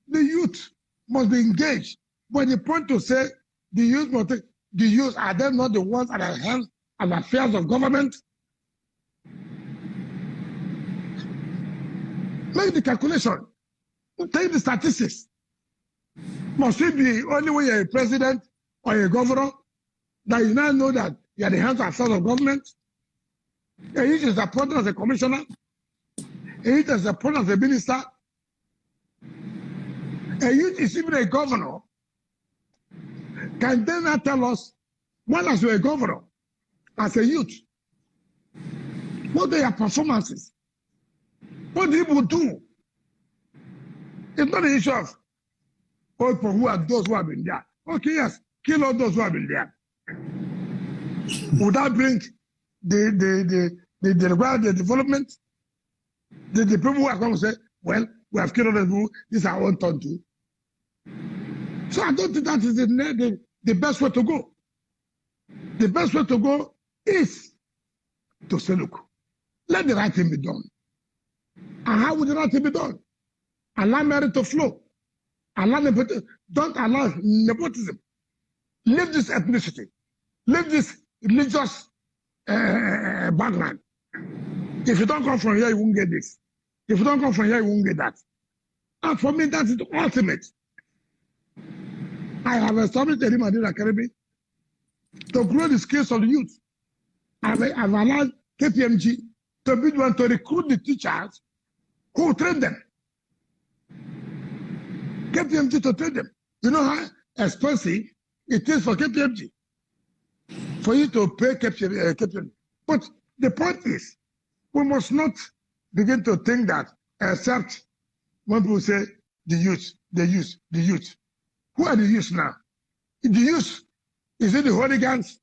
Speaker 4: The youth must be engaged. But the point to say the youth must take, the youth, are they not the ones at the hands of affairs of government? Make the calculation. Take the statistics. Must it be only when you're a president or a governor that you now know that you are the hands of affairs of government? A youth is appointed as a commissioner. A youth is appointed as a minister. A youth is even a governor. Can they not tell us, when as you're a governor, as a youth, what are your performances? What do people do? It's not an issue of people who are those who have been there. Okay, yes, kill all those who have been there. Would that bring the required development? The people who are going to say, well, we have killed all the people, this is our own turn too. So I don't think that is the best way to go. The best way to go is to say, look, let the right thing be done. And how would the right thing be done? Allow merit to flow. Don't allow nepotism. Leave this ethnicity. Leave this religious background. If you don't come from here, you won't get this. If you don't come from here, you won't get that. And for me, that is the ultimate. I have established a Niger Academy to grow the skills of the youth. I've allowed KPMG to be the one to recruit the teachers who will train them. KPMG to train them. You know how expensive it is for KPMG for you to pay KPMG. But the point is, we must not begin to think that except when people say the youth, the youth, the youth. Who are the youth now? The youth, is it the hooligans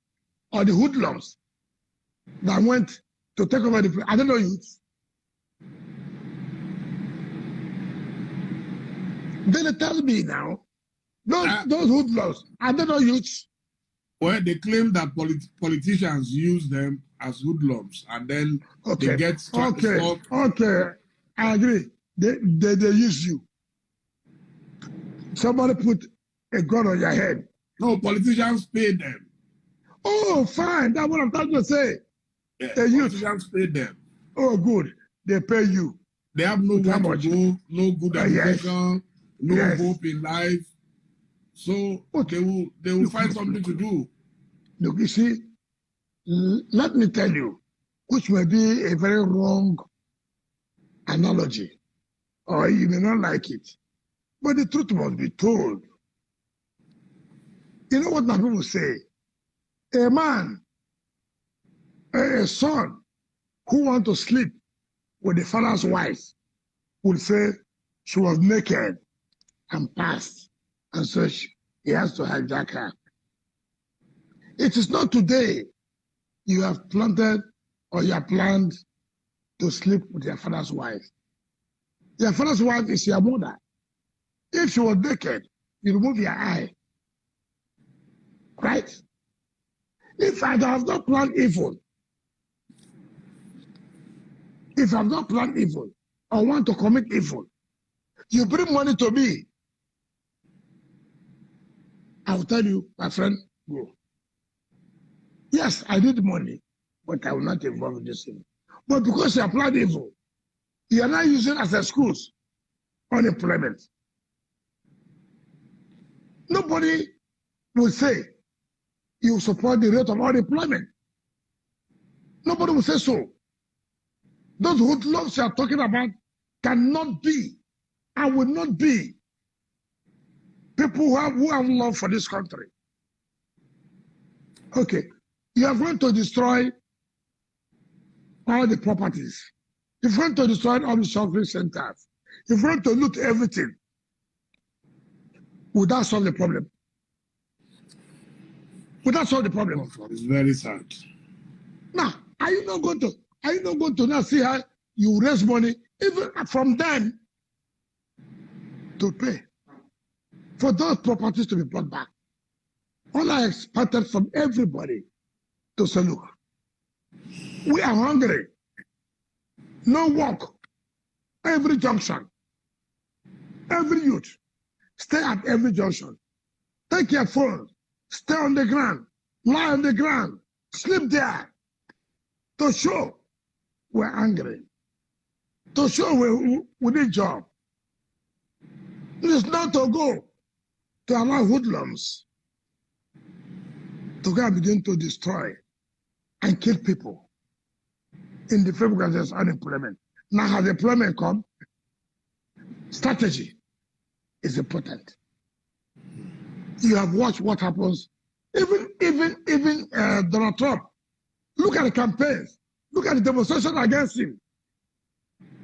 Speaker 4: or the hoodlums that went to take over the place? I don't know youth. Then tell me now, those hoodlums, I don't know youths.
Speaker 1: Well, they claim that politicians use them as hoodlums, and then they get
Speaker 4: Okay, I agree. They use you. Somebody put a gun on your head.
Speaker 1: No, politicians pay them.
Speaker 4: Oh, fine. That's what I'm trying to say.
Speaker 1: Yeah, politicians pay them.
Speaker 4: Oh, good. They pay you.
Speaker 1: They have nowhere to go, no good education, no hope in life. So they will find something to do.
Speaker 4: Look, you see, let me tell you, which may be a very wrong analogy, or you may not like it, but the truth must be told. You know what my people say? A man, a son who wants to sleep with the father's wife will say she was naked and passed, and so he has to hijack her. It is not today you have planted or you have planned to sleep with your father's wife. Your father's wife is your mother. If she was naked, you remove your eye. Right? If I have not planned evil, or want to commit evil, you bring money to me, I will tell you, my friend, go. Yes, I need money, but I will not involve in this thing. But because you have planned evil, you are not using as excuse unemployment. Nobody will say you support the rate of unemployment. Nobody will say so. Those hoodlums you are talking about cannot be and will not be people who have love for this country. Okay, you are going to destroy all the properties. You're going to destroy all the shopping centers. You're going to loot everything. Would that solve the problem? Would that solve the problem?
Speaker 1: It's very sad.
Speaker 4: Now, are you not going to now see how you raise money even from them to pay for those properties to be brought back? All I expected from everybody to say, look, we are hungry, no work, every junction, every youth, stay at every junction. Take your phone, stay on the ground, lie on the ground, sleep there, to show we're angry, to show we need job. It is not to go to allow hoodlums to go and begin to destroy and kill people in the favor because there's unemployment. Now has employment come? Strategy is important. You have watched what happens. Even Donald Trump. Look at the campaigns. Look at the demonstration against him.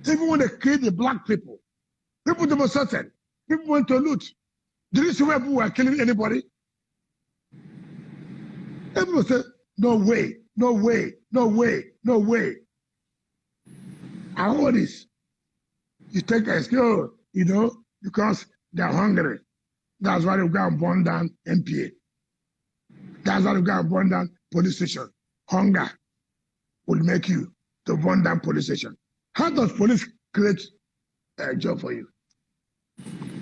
Speaker 4: Even when they killed the black people, people demonstrated. People went to loot. Did you see where people were killing anybody? Everyone said, no way, no way, no way, no way. All this, you take a skill, you know, because they're hungry. That's why they go and burn down MPA. That's why they go and burn down police station. Hunger will make you to burn down police station. How does police create a job for you?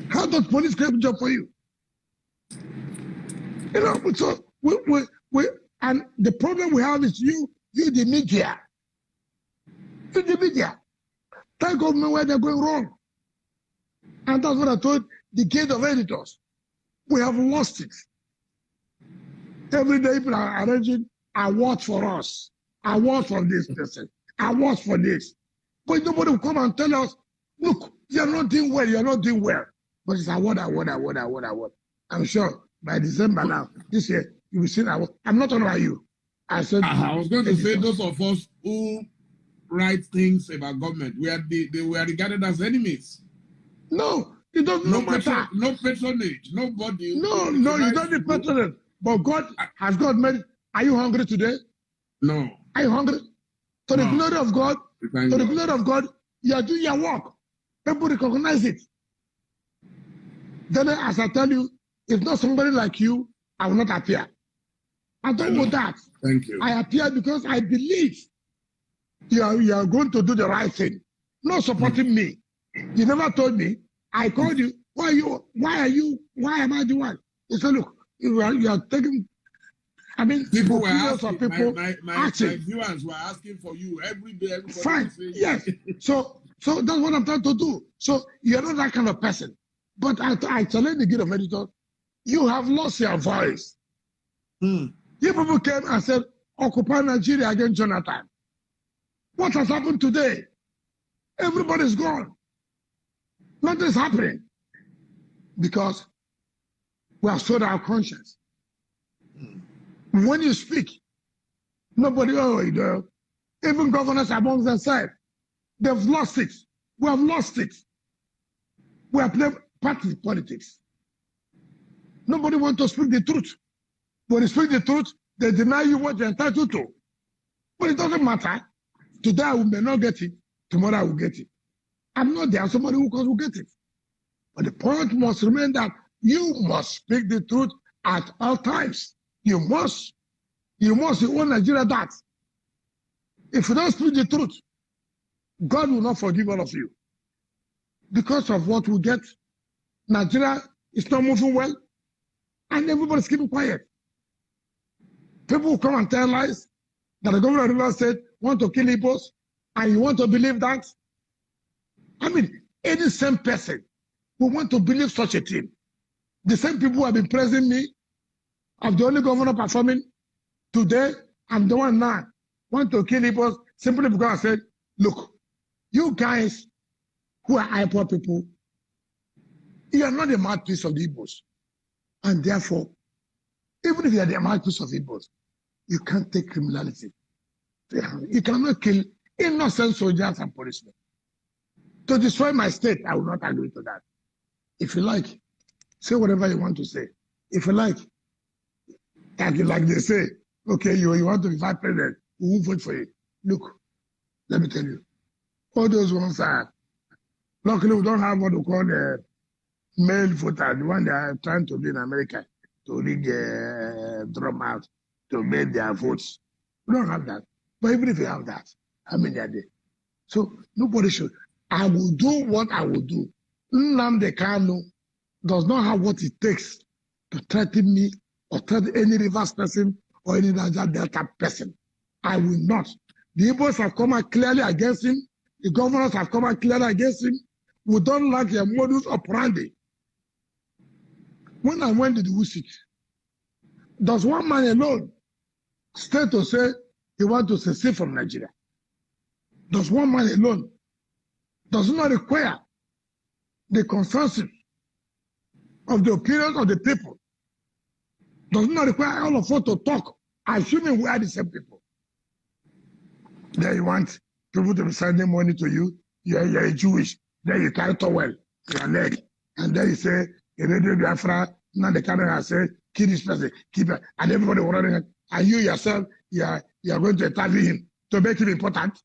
Speaker 4: How does police create a job for you? You know, so we and the problem we have is you the media. You the media. Tell government where they're going wrong. And that's what I told the gate of editors. We have lost it. Every day people are arranging awards for us. Awards for this person. Awards for this. But nobody will come and tell us, look, you're not doing well, you're not doing well. But it's award. I'm sure by December now, this year, you will see that. I'm not talking about you. I said
Speaker 1: I was going to say those of us who write things about government, they were regarded as enemies.
Speaker 4: No, it doesn't matter.
Speaker 1: No patronage, nobody.
Speaker 4: No, you don't need patronage. But God has God made. Are you hungry today?
Speaker 1: No.
Speaker 4: Are you hungry? To the glory of God, the glory of God, you are doing your work. People recognize it. Then, as I tell you, if not somebody like you, I will not appear. I don't want that.
Speaker 1: Thank you.
Speaker 4: I appear because I believe you are going to do the right thing. Not supporting me. You never told me. I called you. Why am I the one? You said, look, you are taking. I mean,
Speaker 1: people were asking.
Speaker 4: People
Speaker 1: my viewers were asking for you every day.
Speaker 4: Fine. Yes. So that's what I'm trying to do. So you're not that kind of person. But I challenge the guild of editors. You have lost your voice. You people came and said, occupy Nigeria against Jonathan. What has happened today? Everybody's gone. Nothing's happening. Because we have sold our conscience. When you speak, nobody, even governors among themselves, they've lost it. We have lost it. We have played party politics. Nobody wants to speak the truth. When you speak the truth, they deny you what you're entitled to. But it doesn't matter. Today I may not get it. Tomorrow I will get it. I'm not there. Somebody who will get it. But the point must remain that you must speak the truth at all times. You must. You own Nigeria that. If you don't speak the truth, God will not forgive all of you. Because of what we get, Nigeria is not moving well, and everybody's keeping quiet. People will come and tell lies that the governor of Rivers State want to kill Igbos, and you want to believe that? I mean, any same person who want to believe such a thing, the same people who have been praising me, of the only governor performing today, I'm the one now, want to kill Igbos simply because I said, look, you guys who are IPOB people, you are not the mouthpiece of the Igbos. And therefore, even if you are the mouthpiece of Igbos, you can't take criminality. You cannot kill innocent soldiers and policemen. To destroy my state, I will not agree to that. If you like, say whatever you want to say. If you like they say, okay, you want to be vice president, we will vote for you. Look, let me tell you, all those ones are, luckily we don't have what we call the male voter, the one they are trying to do in America, to rig drum out, to make their votes. We don't have that. But even if you have that, how many are there? So nobody should. I will do what I will do. Nnamdi Kanu does not have what it takes to threaten me or threaten any Rivers person or any Niger Delta person. I will not. The Igbos have come out clearly against him. The governors have come out clearly against him. We don't like their modus operandi. When I went to the Wusik, does one man alone stay to say he wants to secede from Nigeria? Does one man alone does not require the consensus of the opinions of the people? Does not require all of us to talk, assuming we are the same people. Then you want people to be sending money to you. You're a Jewish. Then you carry towel, your leg, and then you say, "Radio Biafra." Now the camera say, "Kill this person, keep it," and everybody will running. And you yourself, you are going to interview him to make him important.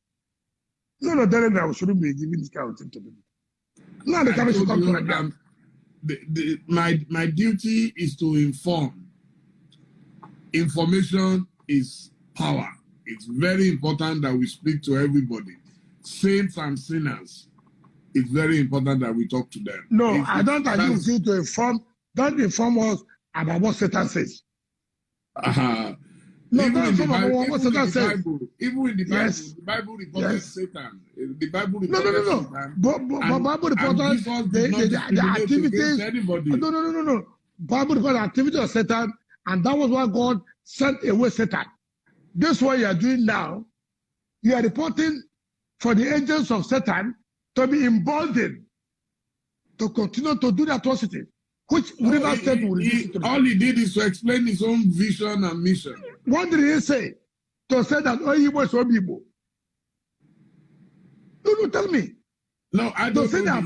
Speaker 4: No, Dele, I shouldn't be giving this kind of thing to people. Now the camera should come to like that.
Speaker 1: My duty is to inform. Information is power. It's very important that we speak to everybody. Saints and sinners. It's very important that we talk to them.
Speaker 4: No, I don't agree with you to inform. Don't inform us about what Satan says.
Speaker 1: No, don't inform about what Satan says. Even in the Bible, yes. The Bible reported Satan. The Bible reported Satan.
Speaker 4: But Bible reported the activities. No. Bible reported the activity of Satan, and that was why God sent away Satan. This is what you are doing now. You are reporting for the agents of Satan to be emboldened to continue to do the atrocity, which River State will do.
Speaker 1: All he did is to explain his own vision and mission.
Speaker 4: What did he say? To say that all Igbo is all Igbo. No, tell me.
Speaker 1: No, I don't say that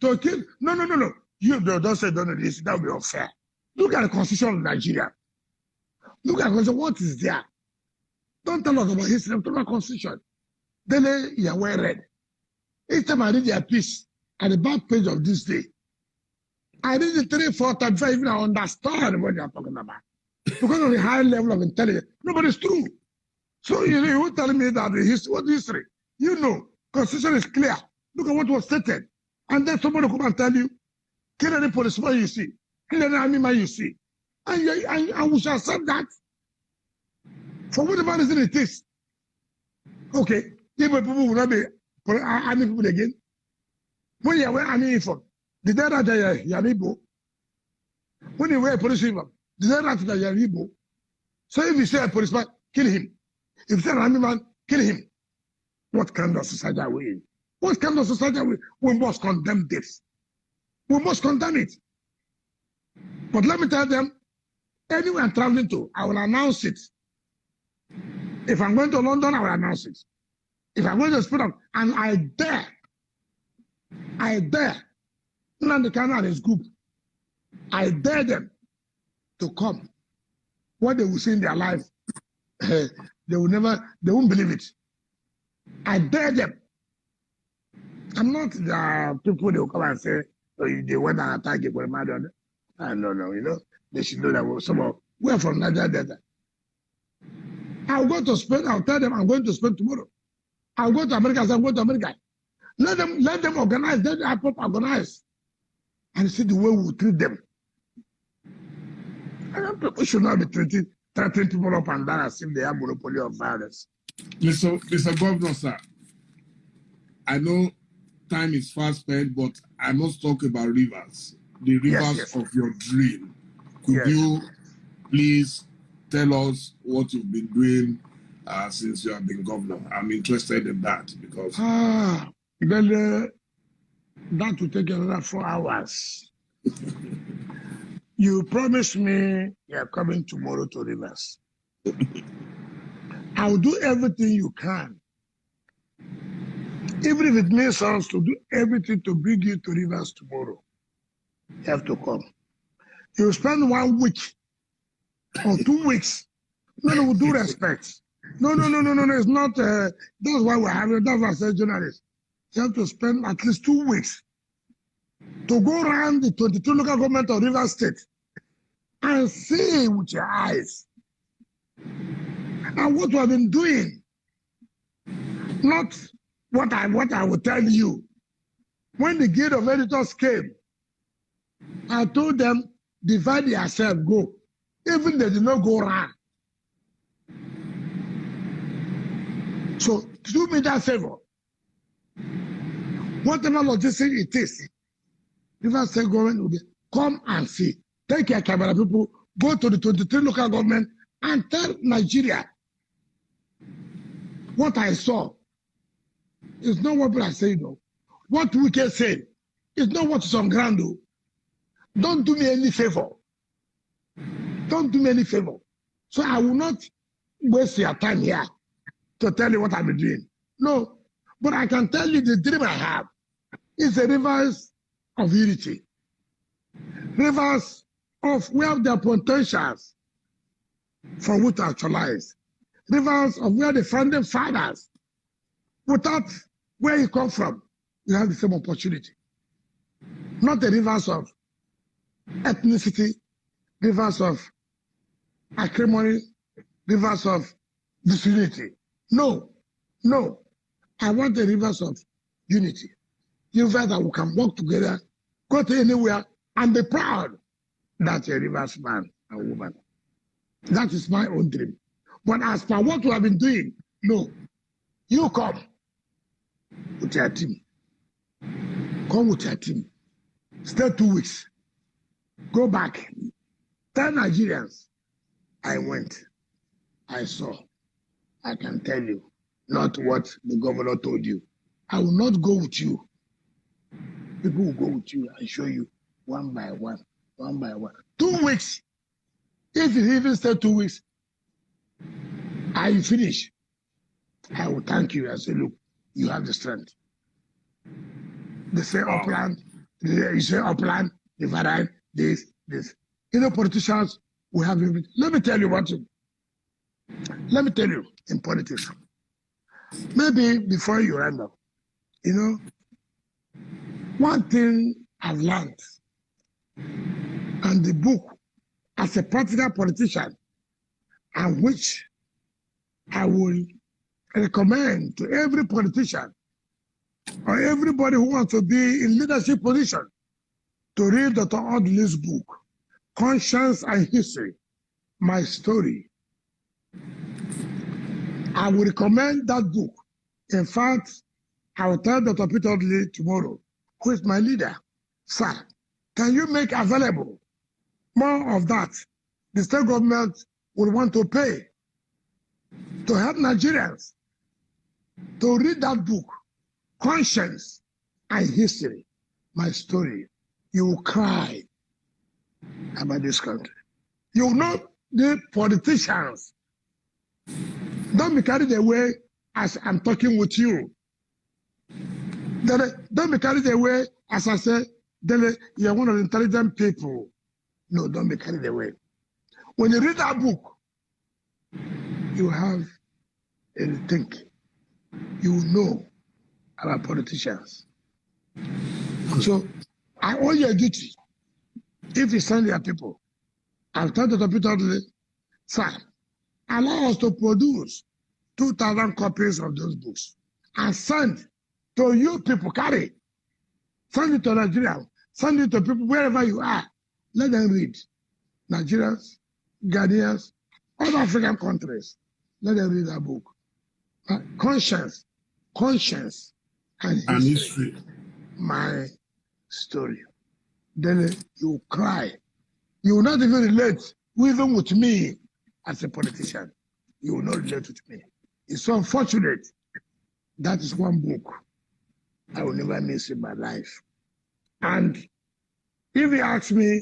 Speaker 4: to kill. No. You don't say don't know this. That would be unfair. Look at the Constitution of Nigeria. Look at the Constitution. What is there? Don't tell us about history. Talk about Constitution. Then you are well read. Each time I read their piece at the back page of this day, I read it 3, 4 times before I even understand what they are talking about. Because of the high level of intelligence. No, but it's true. So you tell me that the history, what history? You know, Constitution is clear. Look at what was stated. And then somebody come and tell you, kill any policeman you see, kill any army man you see. And we shall accept that. For whatever reason it is. Okay, people will not be army people again. When you wear army uniform, did they write that you're Igbo? When you wear a police uniform, did they write that you're Igbo? So if you say a policeman, kill him. If you say an army man, kill him. What kind of society are we in? What kind of society are we? We must condemn this. We must condemn it. But let me tell them, anywhere I'm traveling to, I will announce it. If I'm going to London, I will announce it. If I'm going to Spain, and I dare, Nnamdi Kanu and his group, I dare them to come. What they will see in their life, they won't believe it. I dare them. I'm not the people they will come and say, oh, they went and attack you for a matter. No, you know, they should know that we're from Niger Delta. I'll go to Spain, I'll tell them I'm going to Spain tomorrow. I'll go to America, I'm going to America. Let them organize, let the IPOB organize. And see the way we treat them. And people should not be threatening people up and down as if they have monopoly of violence.
Speaker 1: Mr. Governor, sir, I know time is fast spent, but I must talk about rivers. The rivers of your dream. Could you please tell us what you've been doing since you have been governor? I'm interested in that because...
Speaker 4: Then that will take another 4 hours. You promised me you're coming tomorrow to Rivers. I'll do everything you can. Even if it makes sense to do everything to bring you to Rivers tomorrow, you have to come. You spend 1 week or 2 weeks. No, with due respect. No, it's not. That's why we're having, that's why I said journalists. You have to spend at least 2 weeks to go around the 22 local government of Rivers State and see with your eyes and what we have been doing. Not what I will tell you. When the guild of editors came, I told them, divide yourself, go. Even they did not go around. So do me that favor. Whatever logistics it is, River State government will be, come and see. Take your camera people, go to the 23 local government and tell Nigeria what I saw. It's not what people are saying, though. What Wike said is not what is on ground, though. Don't do me any favor. Don't do me any favor. So I will not waste your time here to tell you what I'm doing. No. But I can tell you the dream I have is the rivers of unity. Rivers of where their potentials for which actualize. Rivers of where the founding fathers, without where you come from, you have the same opportunity. Not the rivers of ethnicity, rivers of acrimony, rivers of disunity. No, no. I want the rivers of unity. Rivers that we can work together, go to anywhere, and be proud that you're a rivers man and woman. That is my own dream. But as for what we have been doing, no. You come with your team. Come with your team. Stay 2 weeks. Go back. Tell Nigerians, I went. I saw. I can tell you, not what the governor told you. I will not go with you. People will go with you and show you one by one, one by one. 2 weeks. If you even stay 2 weeks, I finish. I will thank you and say, look, you have the strength. They say upland, you say upland, divide, this. You know, politicians, we have everything. Let me tell you one thing. Let me tell you in politics. Maybe before you end up, you know, one thing I've learned, and the book, as a practical politician, and which I will recommend to every politician or everybody who wants to be in leadership position to read Dr. Audley's book, Conscience and History, My Story. I will recommend that book. In fact, I will tell Dr. Peter Audley tomorrow, who is my leader, sir, can you make available more of that? The state government will want to pay to help Nigerians to read that book, Conscience and History, My Story. You will cry about this country. You will know the politicians. Don't be carried away as I'm talking with you. Don't be carried away as I say, Dele, you're one of the intelligent people. No, don't be carried away. When you read that book, you have a think. You will know about politicians. So I owe you a duty. If you send your people, I'll tell the people, sir, allow us to produce 2,000 copies of those books and send to you people, carry. Send it to Nigeria. Send it to people wherever you are. Let them read. Nigerians, Ghanaians, other African countries. Let them read that book. Conscience, and history. My story. Then you cry. You will not even relate, even with me as a politician. You will not relate with me. It's so unfortunate. That is one book I will never miss in my life. And if you ask me,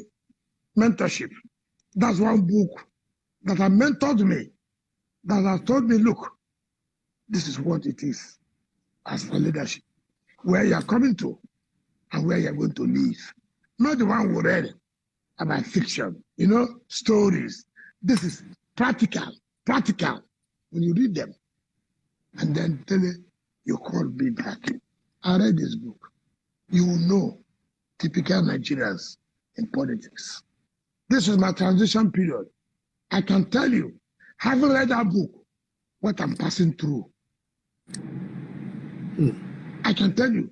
Speaker 4: mentorship, that's one book that has mentored me, that has told me, look, this is what it is as for leadership, where you are coming to and where you are going to live. Not the one we read about fiction, you know, stories. This is practical. When you read them, and then tell it, you call me back. I read this book. You will know typical Nigerians in politics. This is my transition period. I can tell you, having read that book, what I'm passing through. I can tell you,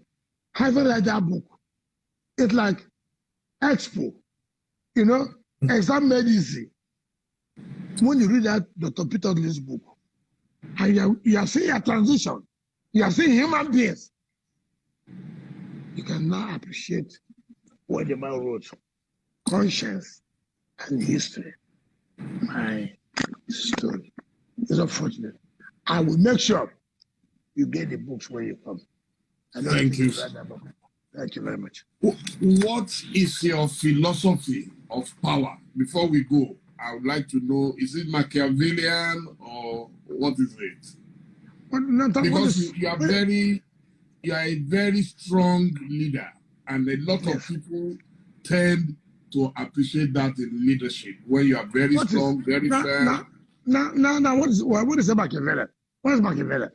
Speaker 4: having read that book, it's like Expo, you know, exam made easy. When you read that Dr. Peter Lee's book, and you are seeing a transition, you are seeing human beings, you can now appreciate what the man wrote, conscience and history. My story is unfortunate. I will make sure you get the books when you come.
Speaker 1: Thank you.
Speaker 4: Thank you very much.
Speaker 1: What is your philosophy of power? Before we go, I would like to know, is it Machiavellian or what is it? Because you are a very strong leader, and a lot of people tend to appreciate that in leadership when you are very strong, very fair.
Speaker 4: Now, what is Machiavellian? What is Machiavellian?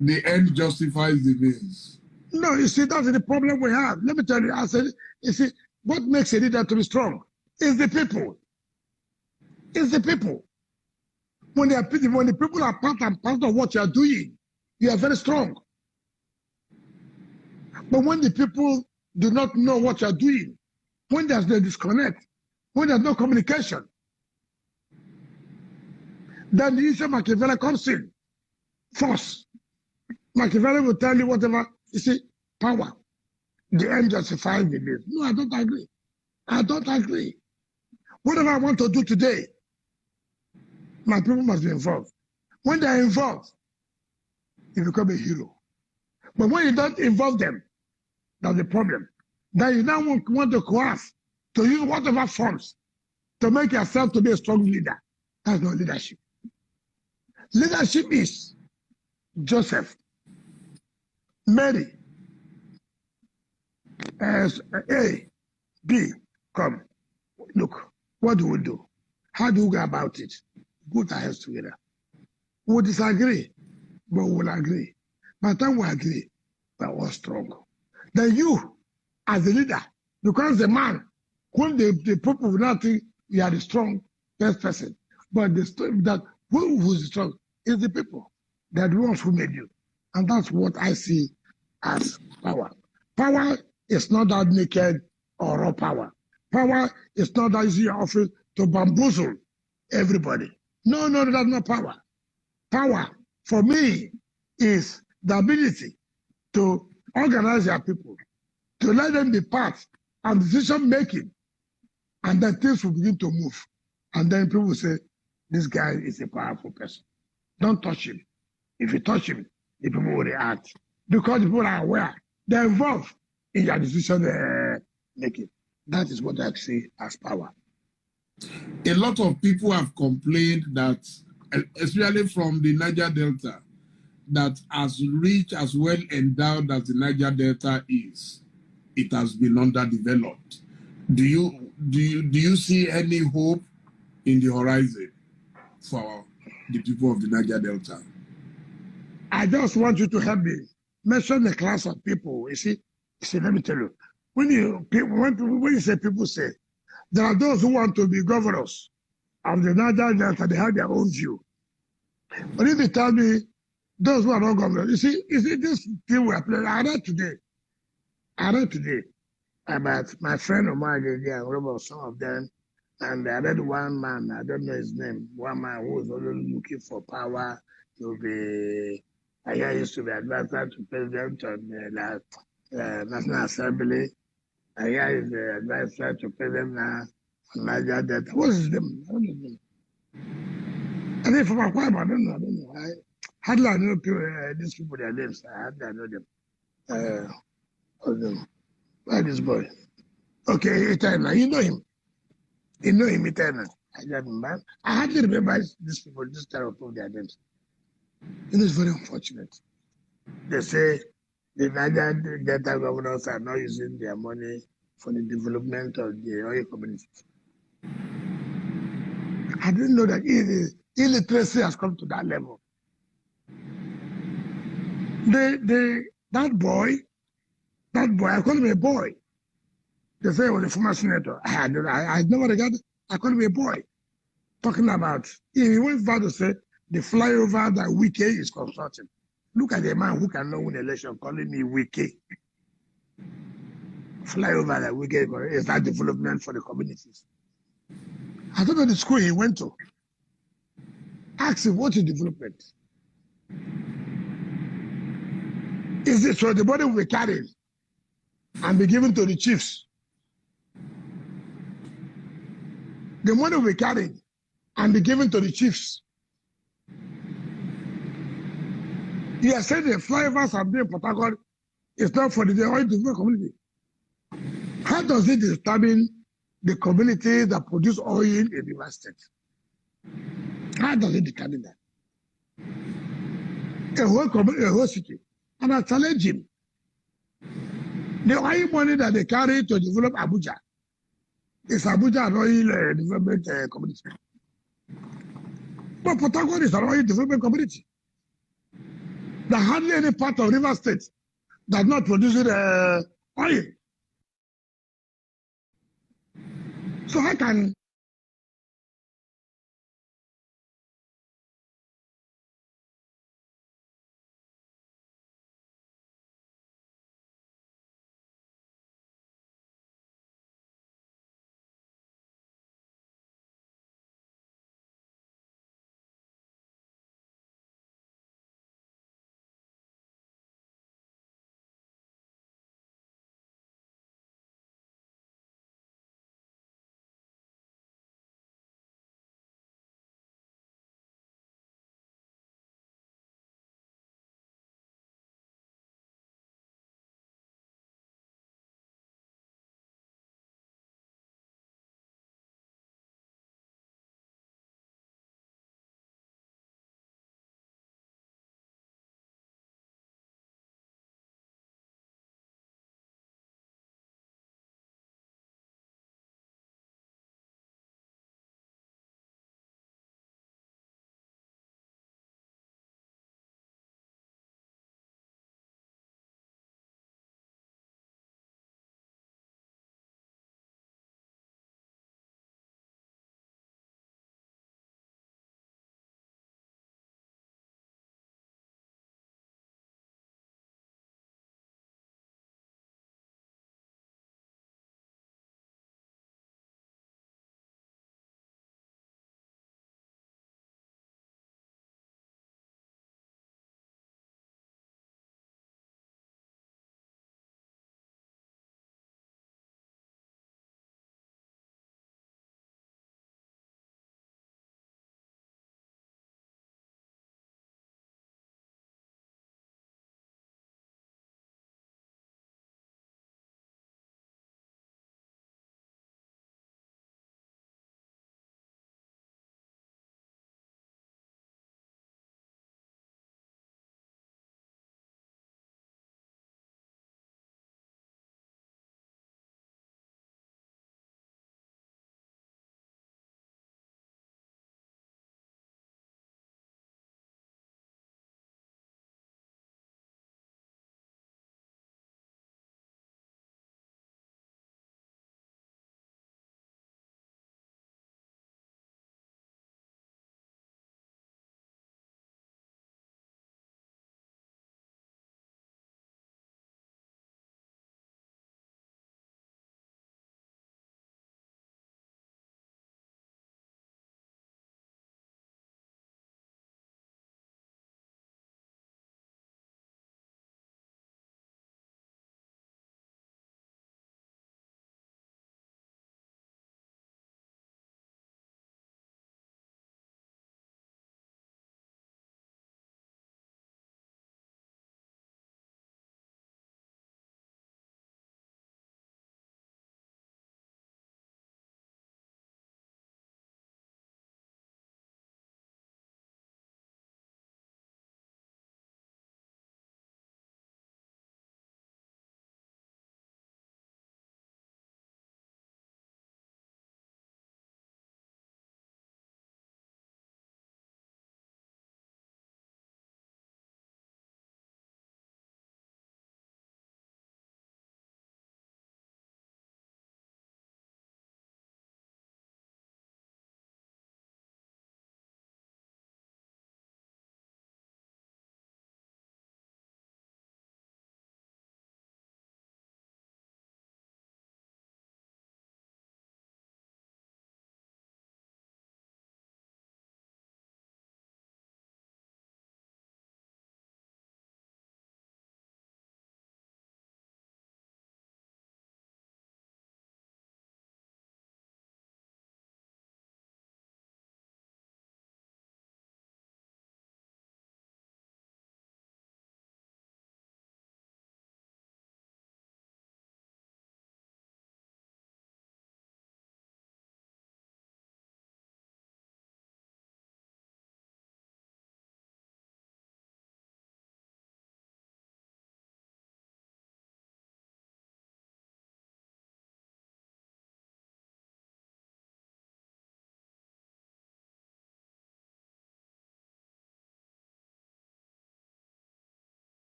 Speaker 1: The end justifies the means.
Speaker 4: No, you see, that's the problem we have. Let me tell you, I said, you see, what makes a leader to be strong is the people. It's the people. When the people are part and part of what you are doing, you are very strong. But when the people do not know what you are doing, when there's no disconnect, when there's no communication, then the issue of Machiavelli comes in. Force. Machiavelli will tell you whatever. You see, power. The end justifies the means. No, I don't agree. I don't agree. Whatever I want to do today, my people must be involved. When they are involved, you become a hero. But when you don't involve them, that's the problem. Then you now want to coerce, to use whatever forms to make yourself to be a strong leader. That's not leadership. Leadership is Joseph, Mary, as A, B, come. Look, what do we do? How do we go about it? Put our heads together. We'll disagree, but we'll agree. By the time we agree, we're all strong. Then you, as a leader, because the man, when the people will not think you are the strong best person, but who's strong is the people. They're the ones who made you. And that's what I see as power. Power is not that naked or raw power. Power is not that easy office to bamboozle everybody. No, that's not power. Power, for me, is the ability to organize your people, to let them be part of decision-making, and then things will begin to move. And then people will say, this guy is a powerful person. Don't touch him. If you touch him, the people will react. Because the people are aware. They're involved in your decision-making. That is what I see as power.
Speaker 1: A lot of people have complained that, especially from the Niger Delta, that as rich, as well endowed as the Niger Delta is, it has been underdeveloped. Do you see any hope in the horizon for the people of the Niger Delta?
Speaker 4: I just want you to help me mention the class of people. You see, let me tell you. When you say people say, there are those who want to be governors of the Niger Delta, they have their own view. But if you tell me those who are not governors, you see this thing we are playing. I read today about my friend Omar and Robert, some of them, and I read one man, I don't know his name, one man who was always looking for power to be, I used to be advisor to president of the National Assembly. I is the advisor to president now on Niger Delta. What is his name? I don't know. I think from Akwa, I don't know. I hardly know people, these people, their names. I hardly know them. Where is this boy? Okay, Eternal. You know him. Eternal. I hardly remember these people, this type of people, their names. It's very unfortunate. They say the Niger Delta governors are not using their money for the development of the oil communities. I didn't know that illiteracy has come to that level. That boy, I call him a boy. They say he was a former senator. I never regarded, I call him a boy. Talking about, he went far to say the flyover that Wike is constructing. Look at the man who cannot win election calling me Wike. Fly over that Wike is that development for the communities. I don't know the school he went to. Ask him what is development. Is it so the body will be carried and be given to the chiefs? The money will be carried and be given to the chiefs. You are saying the flyovers are being Port is not for the oil development community. How does it determine the community that produce oil in the state? How does it determine that? A whole city. And I challenge him. The oil money that they carry to develop Abuja is Abuja an oil development community. But Port Harcourt is an oil development community. There hardly any part of River State that not producing oil. So how can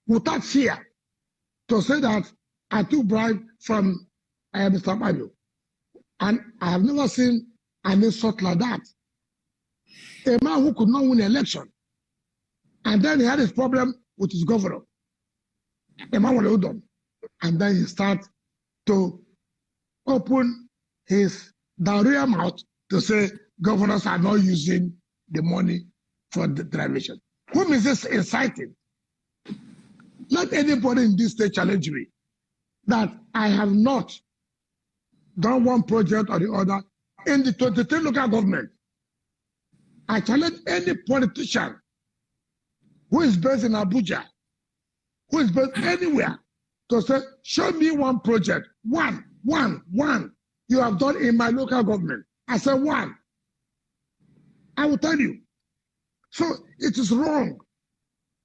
Speaker 4: without fear to say that I took bribe from Mr. Bayo. And I have never seen an insult like that. A man who could not win an election, and then he had his problem with his governor. A man was done. And then he started to open his diarrhea mouth to say governors are not using the money for the derivation. Whom is this inciting? Let anybody in this state challenge me that I have not done one project or the other in the 23 local government. I challenge any politician who is based in Abuja, who is based anywhere, to say, show me one project, one you have done in my local government. I said one. I will tell you. So it is wrong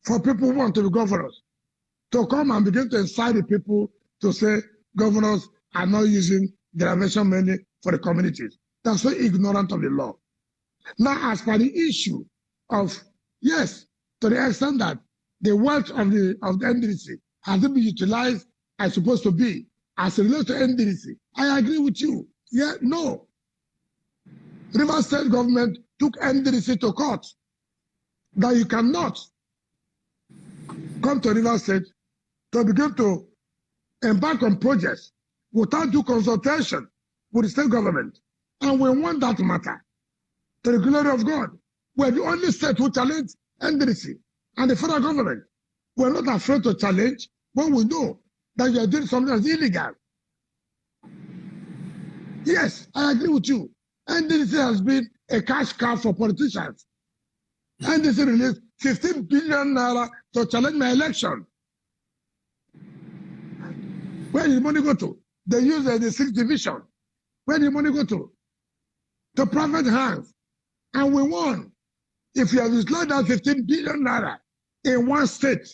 Speaker 4: for people who want to be governors to come and begin to incite the people to say governors are not using derivation money for the communities. That's so ignorant of the law. Now, as for the issue of, yes, to the extent that the wealth of the NDC hasn't been utilized as supposed to be as it relates to NDC, I agree with you. Yeah, no. Rivers State government took NDC to court that you cannot come to Rivers State to begin to embark on projects without due consultation with the state government. And we want that matter to the glory of God. We're the only state who challenge NDC and the federal government. We're not afraid to challenge when we know that you are doing something that's illegal. Yes, I agree with you. NDC has been a cash cow for politicians. NDC released 15 billion naira to challenge my election. Where did the money go to? They use the 6th division. Where did the money go to? To private hands. And we won. If you have utilized that 15 billion naira in one state,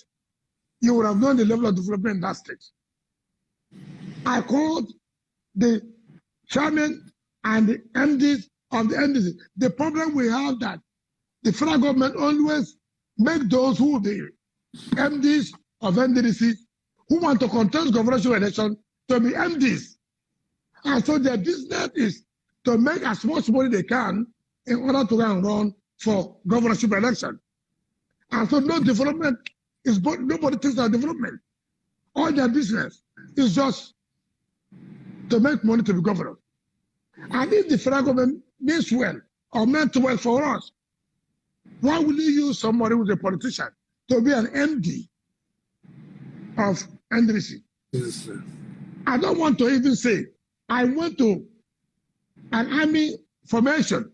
Speaker 4: you would have known the level of development in that state. I called the chairman and the MDs of the NDC. The problem we have that the federal government always make those who the MDs of NDC who want to contest governorship election to be MDs. And so their business is to make as much money they can in order to go and run for governorship election. And so no development is, nobody thinks of development. All their business is just to make money to be governor. And if the federal government means well or meant well for us, why will you use somebody who's a politician to be an MD of NDC?
Speaker 1: Yes,
Speaker 4: I don't want to even say, I went to an army formation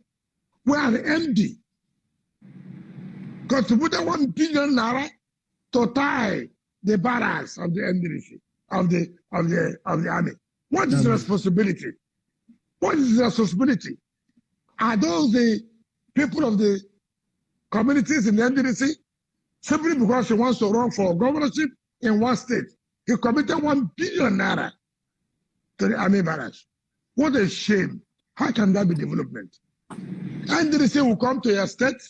Speaker 4: where an MD contributed 1 billion naira to tie the barracks of the NDC, of the army. What is the responsibility? What is the responsibility? Are those the people of the communities in the NDC? Simply because he wants to run for governorship in one state, he committed 1 billion naira to the army barracks. What a shame. How can that be development? NDC will come to your state.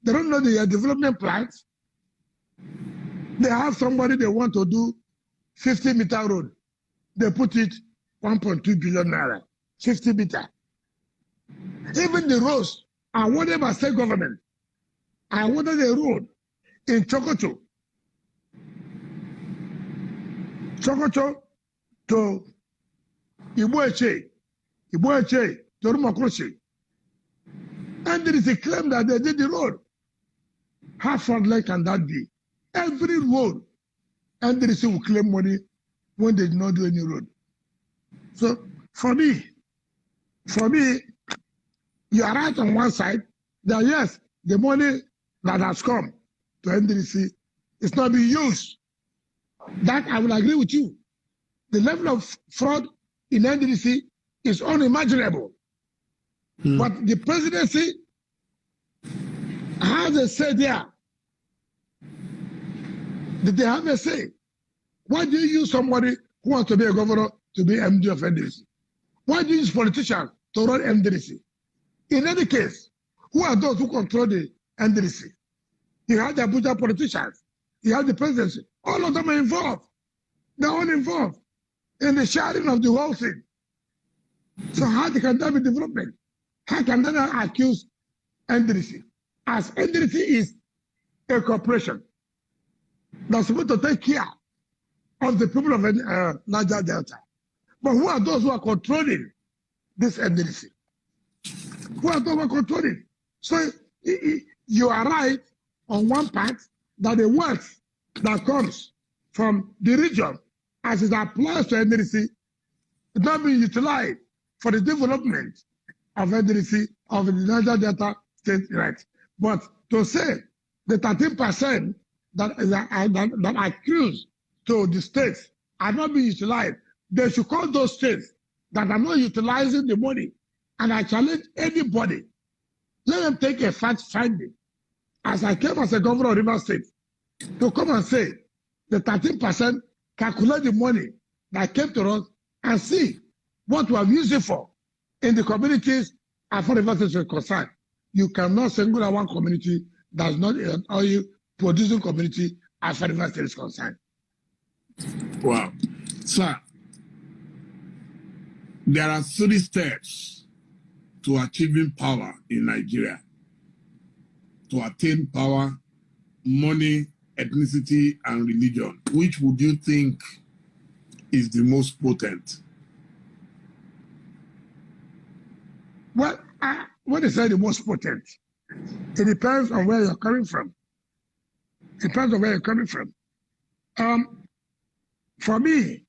Speaker 4: They don't know their development plans. They have somebody they want to do 50-meter road. They put it 1.2 billion naira, 50 meter. Even the roads are awarded by state government. I awarded a road in Chokocho to Ibueche to Rumokroche. And there is a claim that they did the road. How far like can that be? Every road, and there is will claim money when they did not do any road. So for me, you are right on one side that yes, the money that has come to NDC is not being used. That I will agree with you. The level of fraud in NDC is unimaginable. But the presidency has a say there. Did they have a say? Why do you use somebody who wants to be a governor to be MD of NDC? Why do you use politicians to run NDC? In any case, who are those who control the NDC? You have the Abuja politicians. he has the presidency. All of them are involved. They're all involved in the sharing of the whole thing. So how can that be development? How can they not accuse Ethnicity? As Ethnicity is a corporation that's supposed to take care of the people of Niger Delta. But who are those who are controlling this Ethnicity? Who are those who are controlling? So you are right on one part that the wealth that comes from the region as it applies to Ethnicity is not being utilized for the development of Ethnicity of the Niger Delta state right. But to say the 13% that accused to the states are not being utilized, they should call those states that are not utilizing the money, and I challenge anybody. Let them take a fact finding. As I came as a governor of Rivers State, to come and say the 13% calculate the money that came to us and see what we have used it for in the communities as far as Rivers State is concerned. You cannot single out one community that's not an oil producing community as far as Rivers State is concerned.
Speaker 1: Wow. Sir, there are 3 steps to achieving power in Nigeria. To attain power, money, ethnicity, and religion. Which would you think is the most potent?
Speaker 4: Well, what is the most potent? It depends on where you're coming from. It depends on where you're coming from. For me,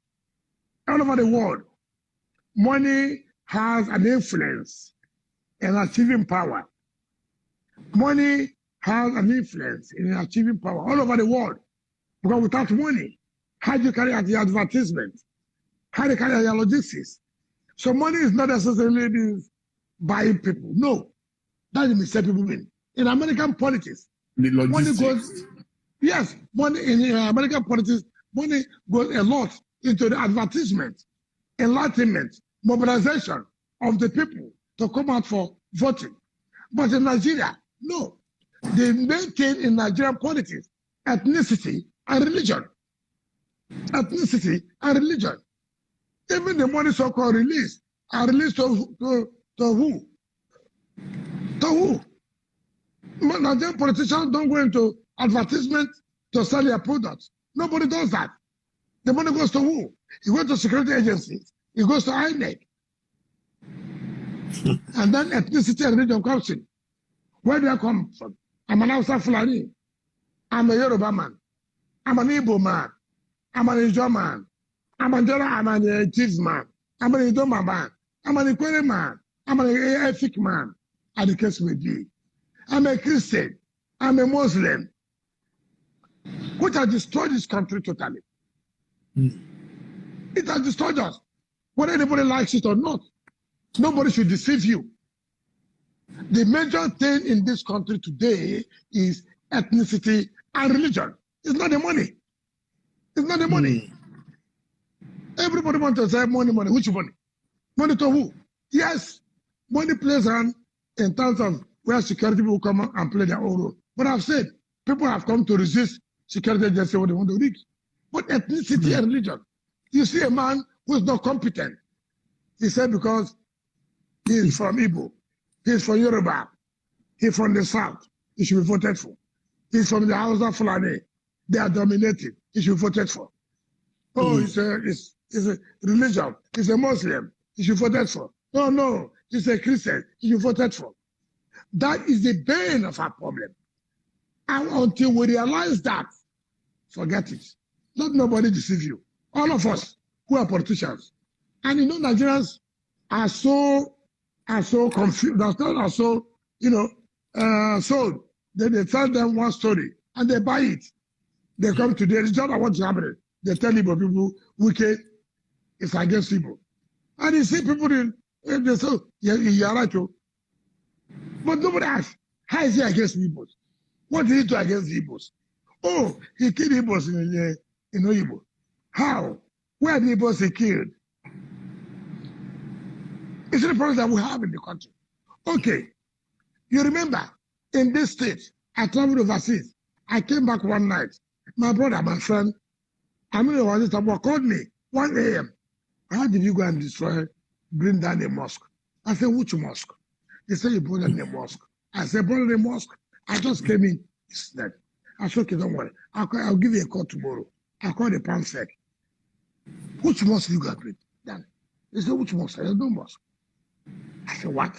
Speaker 4: all over the world, money has an influence in achieving power. Money has an influence in achieving power all over the world. Because without money, how do you carry out the advertisement? How do you carry out your logistics? So money is not necessarily buying people. No. That is a mistake people mean. In American politics, money goes, yes, money in American politics, money goes a lot into the advertisement, enlightenment, mobilization of the people to come out for voting. But in Nigeria, no. They maintain in Nigerian politics ethnicity and religion. Ethnicity and religion. Even the money so-called released are released to who? To who? Nigerian politicians don't go into advertisement to sell their products. Nobody does that. The money goes to who? It goes to security agencies. It goes to INEC. And then ethnicity and religion comes in. Where do I come from? I'm an Hausa Fulani. I'm a Yoruba man. I'm an Igbo man. I'm an Ijaw man. I'm a Chiefs man. I'm an Idoma man. I'm an Ikwere man. I'm an Efik man. And the case may be. I'm a Christian. I'm a Muslim. Which has destroyed this country totally. It has destroyed us. Whether anybody likes it or not. Nobody should deceive you. The major thing in this country today is ethnicity and religion. It's not the money. It's not the money. Everybody wants to say money, money. Which money? Money to who? Yes, money plays on in terms of where security people come and play their own role. But I've said, people have come to resist security agency what they want to reach. But ethnicity and religion. You see a man who is not competent. He said because he is from Igbo. He is from Yoruba. He is from the South. He should be voted for. He is from the Hausa Fulani. They are dominated. He should be voted for. Oh, it's a religion. He's a Muslim. He should be voted for. No, he's a Christian. He should be voted for. That is the bane of our problem. And until we realize that, forget it. Let nobody deceive you. All of us who are politicians. And you know, Nigerians are so confused, are so, sold. They tell them one story and they buy it. They come today, it's just what's happening. They tell Igbo people, Wike is against Igbo. And you see people, they say, you're right, too. But nobody asks, how is he against Igbos? What did he do against the Igbos? Oh, he killed Igbos in Oyibo. How? Where the Igbos he killed? It's the problem that we have in the country. Okay, you remember, in this state, I traveled overseas. I came back one night. My brother, my friend, called me 1 a.m. How did you go and bring down the mosque? I said, which mosque? He said, you brought down the mosque. I said, brought the mosque. I just came in. I said, okay, don't worry. I'll give you a call tomorrow. I called the PAMSEC. Which mosque you got bring down? He said, which mosque? I said, no mosque. I said, what?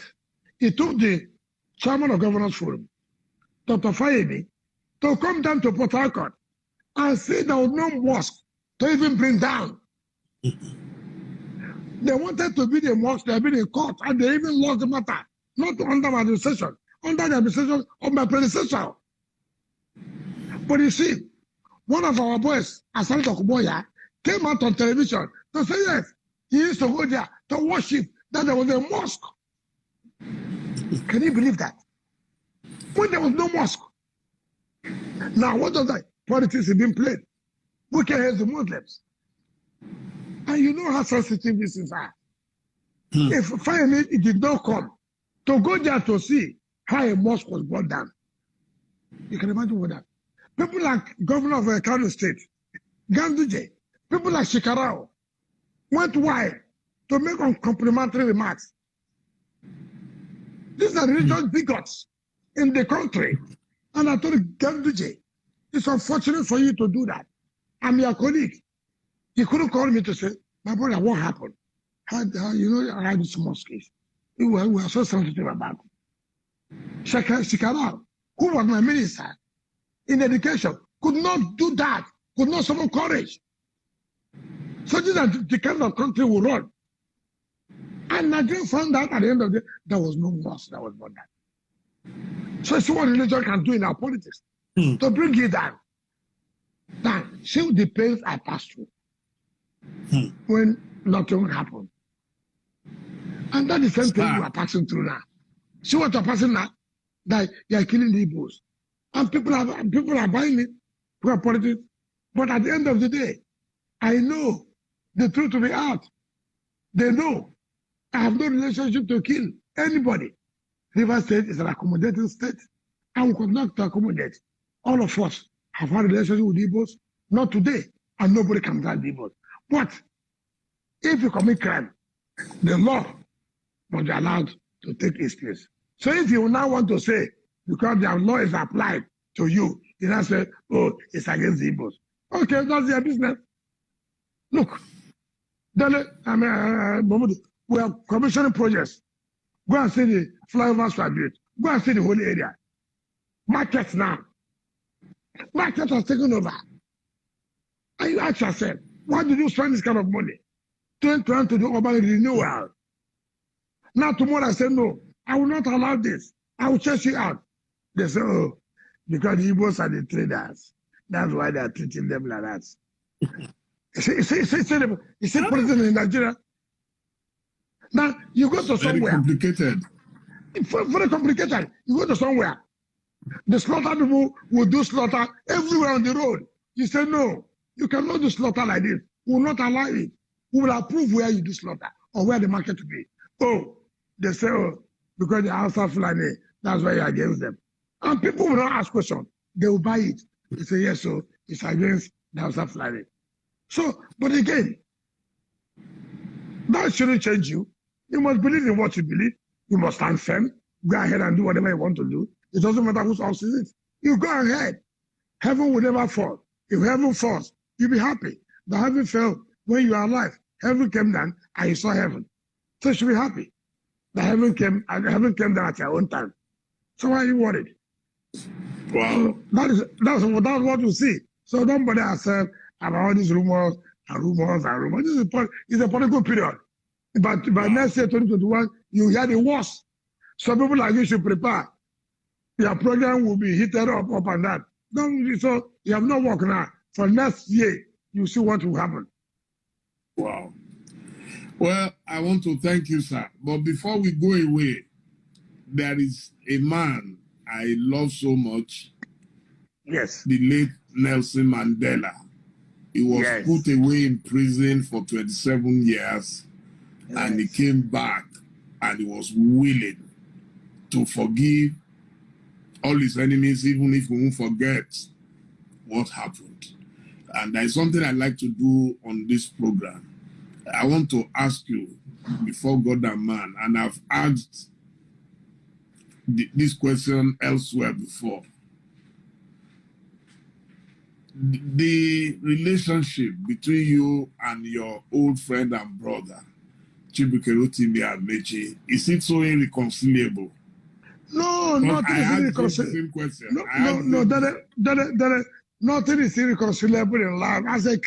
Speaker 4: He told the chairman of Governors Forum, Dr. Fayemi, to come down to Port Harcourt and say there was no mosque to even bring down. They wanted to be the mosque, they have been in court, and they even lost the matter. Not under my administration, under the administration of my predecessor. But you see, one of our boys, Asante Okuboya, came out on television to say yes, he used to go there to worship, that there was a mosque. Can you believe that? When there was no mosque. Now, what does that? Politics is being played. We can help the Muslims. And you know how sensitive these things are. If finally it did not come to go there to see how a mosque was brought down, you can imagine what that. People like Governor of Kano State, Ganduje, people like Shikarao, went wide to make uncomplimentary remarks. These are religious bigots in the country. And I told Ganduje, it's unfortunate for you to do that. I'm your colleague. He couldn't call me to say, my brother, what happened? How you know how this mosque is? We were so sensitive about it. Shikarao, who was my minister in education, could not do that, could not summon courage. So this is the kind of country we run. And Nigeria found out at the end of the day, there was no mosque that was not that. So it's what religion can do in our politics. To bring it down. Now, see the pains I passed through when nothing happened. And that's the same thing we are passing through now. See what you're passing now? That you are killing the Igbos. And people are buying it for politics. But at the end of the day, I know the truth to be out. They know I have no relationship to kill anybody. River State is an accommodating state. And we could not to accommodate. All of us have had a relationship with Igbos, not today, and nobody can drive the Igbos. But if you commit crime, the law must be allowed to take its place. So if you now want to say, because the law is applied to you, you now say, oh, it's against the Igbos. Okay, that's their business. Look, Dele Momodu, we are commissioning projects. Go and see the flyovers for built. Go and see the whole area. Markets now. Markets are taken over. And you ask yourself, why did you spend this kind of money? Trying to do urban renewal. Now tomorrow I say, no, I will not allow this. I will chase you out. They say, oh, because the Igbos are the traders. That's why they are treating them like that. You see president in Nigeria. Now you go to somewhere.
Speaker 1: Very complicated.
Speaker 4: Very complicated. You go to somewhere. The slaughter people will do slaughter everywhere on the road. You say, no, you cannot do slaughter like this. We will not allow it. We will approve where you do slaughter or where the market will be. Oh, they say, oh, because the house of Fulani, that's why you're against them. And people will not ask questions. They will buy it. They say, yes, so it's against the house of Fulani. So, but again, that shouldn't change you. You must believe in what you believe. You must stand firm. Go ahead and do whatever you want to do. It doesn't matter whose house it is. You go ahead. Heaven will never fall. If heaven falls, you'll be happy. The heaven fell when you are alive. Heaven came down and you saw heaven. So you should be happy. The heaven came down at your own time. So why are you worried?
Speaker 1: Wow.
Speaker 4: That's what you see. So don't bother yourself about all these rumors. This is a political period. But by next year, 2021, you hear the worst. So people like you should prepare. Your program will be heated up and down. So you have no work now. For next year, you see what will happen.
Speaker 1: Wow. Well, I want to thank you, sir. But before we go away, there is a man I love so much.
Speaker 2: Yes.
Speaker 1: The late Nelson Mandela. He was put away in prison for 27 years. And he came back and he was willing to forgive all his enemies, even if we won't forget what happened. And there is something I'd like to do on this program. I want to ask you before God and man, and I've asked this question elsewhere before. The relationship between you and your old friend and brother, Chibuike Rotimi Amechi, is it so irreconcilable?
Speaker 4: No, nothing is irreconcilable. Nothing is irreconcilable in life. As a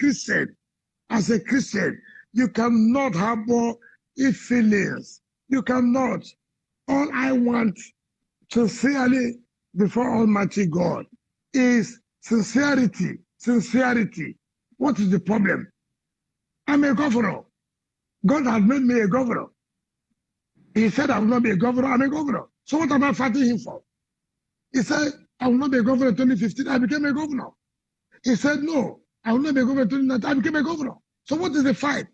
Speaker 4: Christian, you cannot harbor ill feelings. You cannot. All I want sincerely before Almighty God is sincerity. Sincerity. What is the problem? I'm a governor. God has made me a governor. He said I will not be a governor. I'm a governor. So what am I fighting him for? He said I will not be a governor in 2015. I became a governor. He said no, I will not be a governor in 2019. I became a governor. So what is the fight?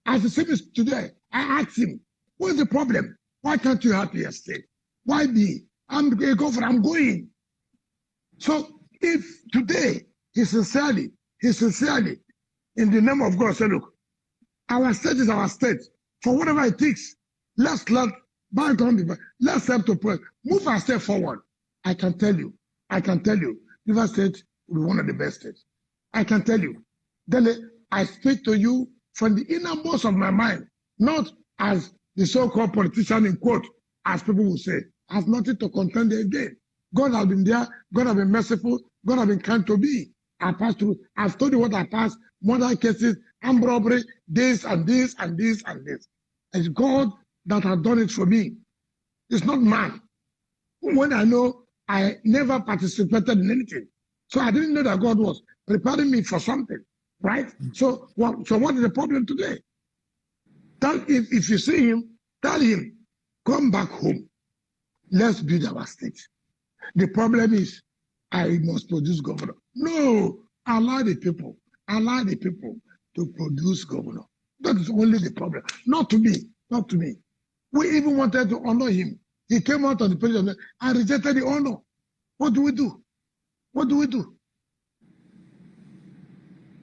Speaker 4: As the same as today, I asked him, what is the problem? Why can't you help your state? Why me? I'm a governor. I'm going. So if today he sincerely, in the name of God, say, look, our state is our state. For whatever it takes, let's let bygone. Let's help to pray. Move our step forward. I can tell you, River State will be one of the best states. I can tell you. Dele, I speak to you from the innermost of my mind, not as the so-called politician in quote, as people will say. I have nothing to contend again. God has been there. God has been merciful. God has been kind to me. I passed through. I've told you what I passed. Murder cases, armed robbery, this and this and this and this. It's God that has done it for me. It's not man. When I know I never participated in anything, so I didn't know that God was preparing me for something, right? So what is the problem today? If you see him, tell him, come back home. Let's build our state. The problem is, I must produce governor. No, allow the people to produce governor. That is only the problem. Not to me. We even wanted to honor him. He came out on the page and rejected the honor. What do we do?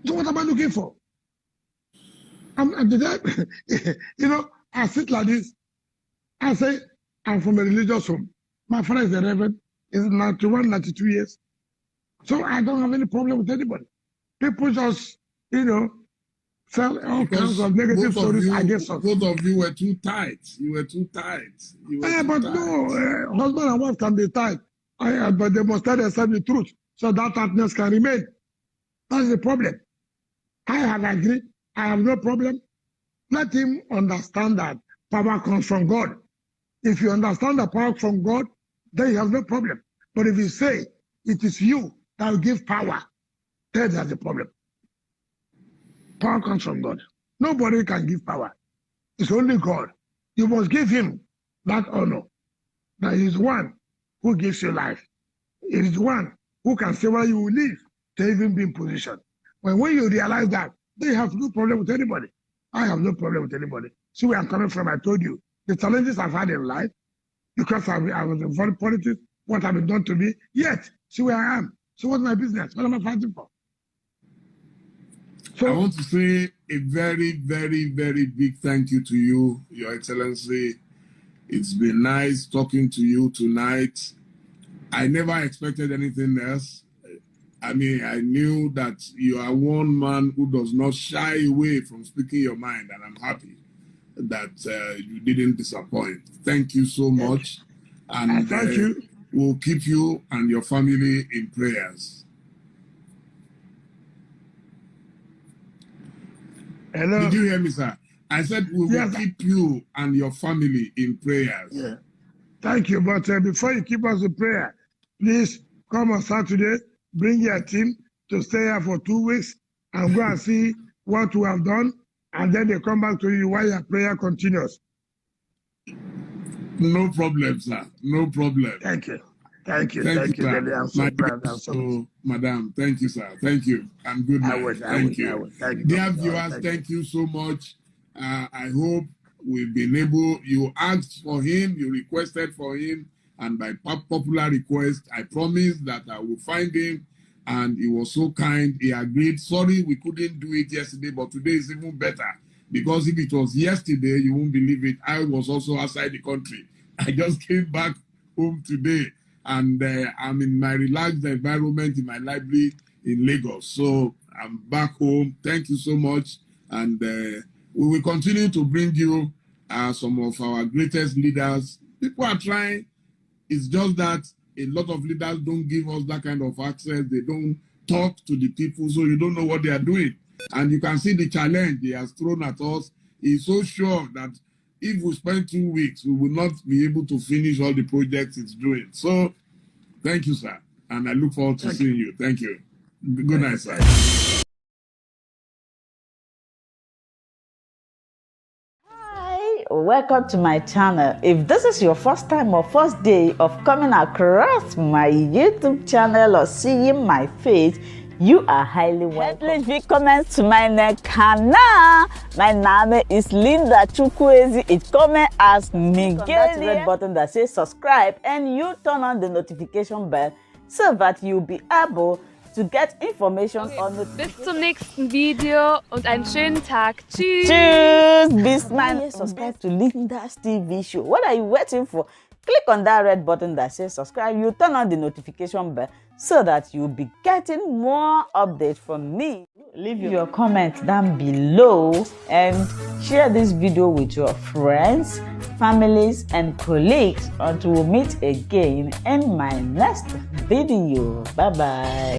Speaker 4: So what am I looking for? I sit like this. I say, I'm from a religious home. My father is a reverend. He's 91, 92 years. So I don't have any problem with anybody. People just, sell all kinds of negative stories against us.
Speaker 1: Both of you were too tight. You were too tight.
Speaker 4: No, husband and wife can be tight. But they must tell themselves the truth so that tightness can remain. That's the problem. I have agreed. I have no problem. Let him understand that power comes from God. If you understand the power from God, then you have no problem. But if you say it is you that will give power, then that's the problem. Power comes from God. Nobody can give power. It's only God. You must give him that honor. That is one who gives you life. It is one who can say where you will live to even be in position. When you realize that, they have no problem with anybody. I have no problem with anybody. See where I'm coming from, I told you. The challenges I've had in life, because I was involved in politics, what have been done to me, yet, see where I am. So what's my business? What am I fighting for?
Speaker 1: So, I want to say a very, very, very big thank you to you, Your Excellency. It's been nice talking to you tonight. I never expected anything else. I mean, I knew that you are one man who does not shy away from speaking your mind, and I'm happy that you didn't disappoint. Thank you so much. And
Speaker 4: thank you.
Speaker 1: We'll keep you and your family in prayers.
Speaker 4: Hello.
Speaker 1: Did you hear me, sir? I said we will keep you and your family in prayers.
Speaker 4: Yeah. Thank you. But before you keep us in prayer, please come on Saturday, bring your team to stay here for 2 weeks and go and see what we have done. And then they come back to you while your prayer continues.
Speaker 1: No problem, sir. No problem.
Speaker 4: Thank you. Thank you. Thank you. I'm so glad.
Speaker 1: Madam, thank you, sir. Thank you. And good night. Thank you. Dear viewers, thank you so much. I hope we've been able, you asked for him, you requested for him, and by popular request, I promise that I will find him and he was so kind. He agreed. Sorry, we couldn't do it yesterday, but today is even better. Because if it was yesterday, you won't believe it. I was also outside the country. I just came back home today, and I'm in my relaxed environment in my library in Lagos. So I'm back home. Thank you so much. And we will continue to bring you some of our greatest leaders. People are trying. It's just that a lot of leaders don't give us that kind of access. They don't talk to the people, so you don't know what they are doing. And you can see the challenge he has thrown at us. He's so sure that if we spend 2 weeks, we will not be able to finish all the projects it's doing. So thank you, sir. And I look forward to seeing you. Thank you. Good night, sir.
Speaker 5: Welcome to my channel. If this is your first time or first day of coming across my YouTube channel or seeing my face, you are highly welcome. Herzlich willkommen zu meinem Kanal. My name is Linda Chukwuezi. It comes as Miguel. That red button that says subscribe, and you turn on the notification bell so that you'll be able to get information on the.
Speaker 6: Bis zum nächsten Video und einen schönen Tag. Tschüss.
Speaker 5: Tschüss. Bis man subscribe to Linda's TV show. What are you waiting for? Click on that red button that says subscribe. You turn on the notification bell so that you'll be getting more updates from me. Leave your comments down below and share this video with your friends, families, and colleagues until we meet again in my next video. Bye bye.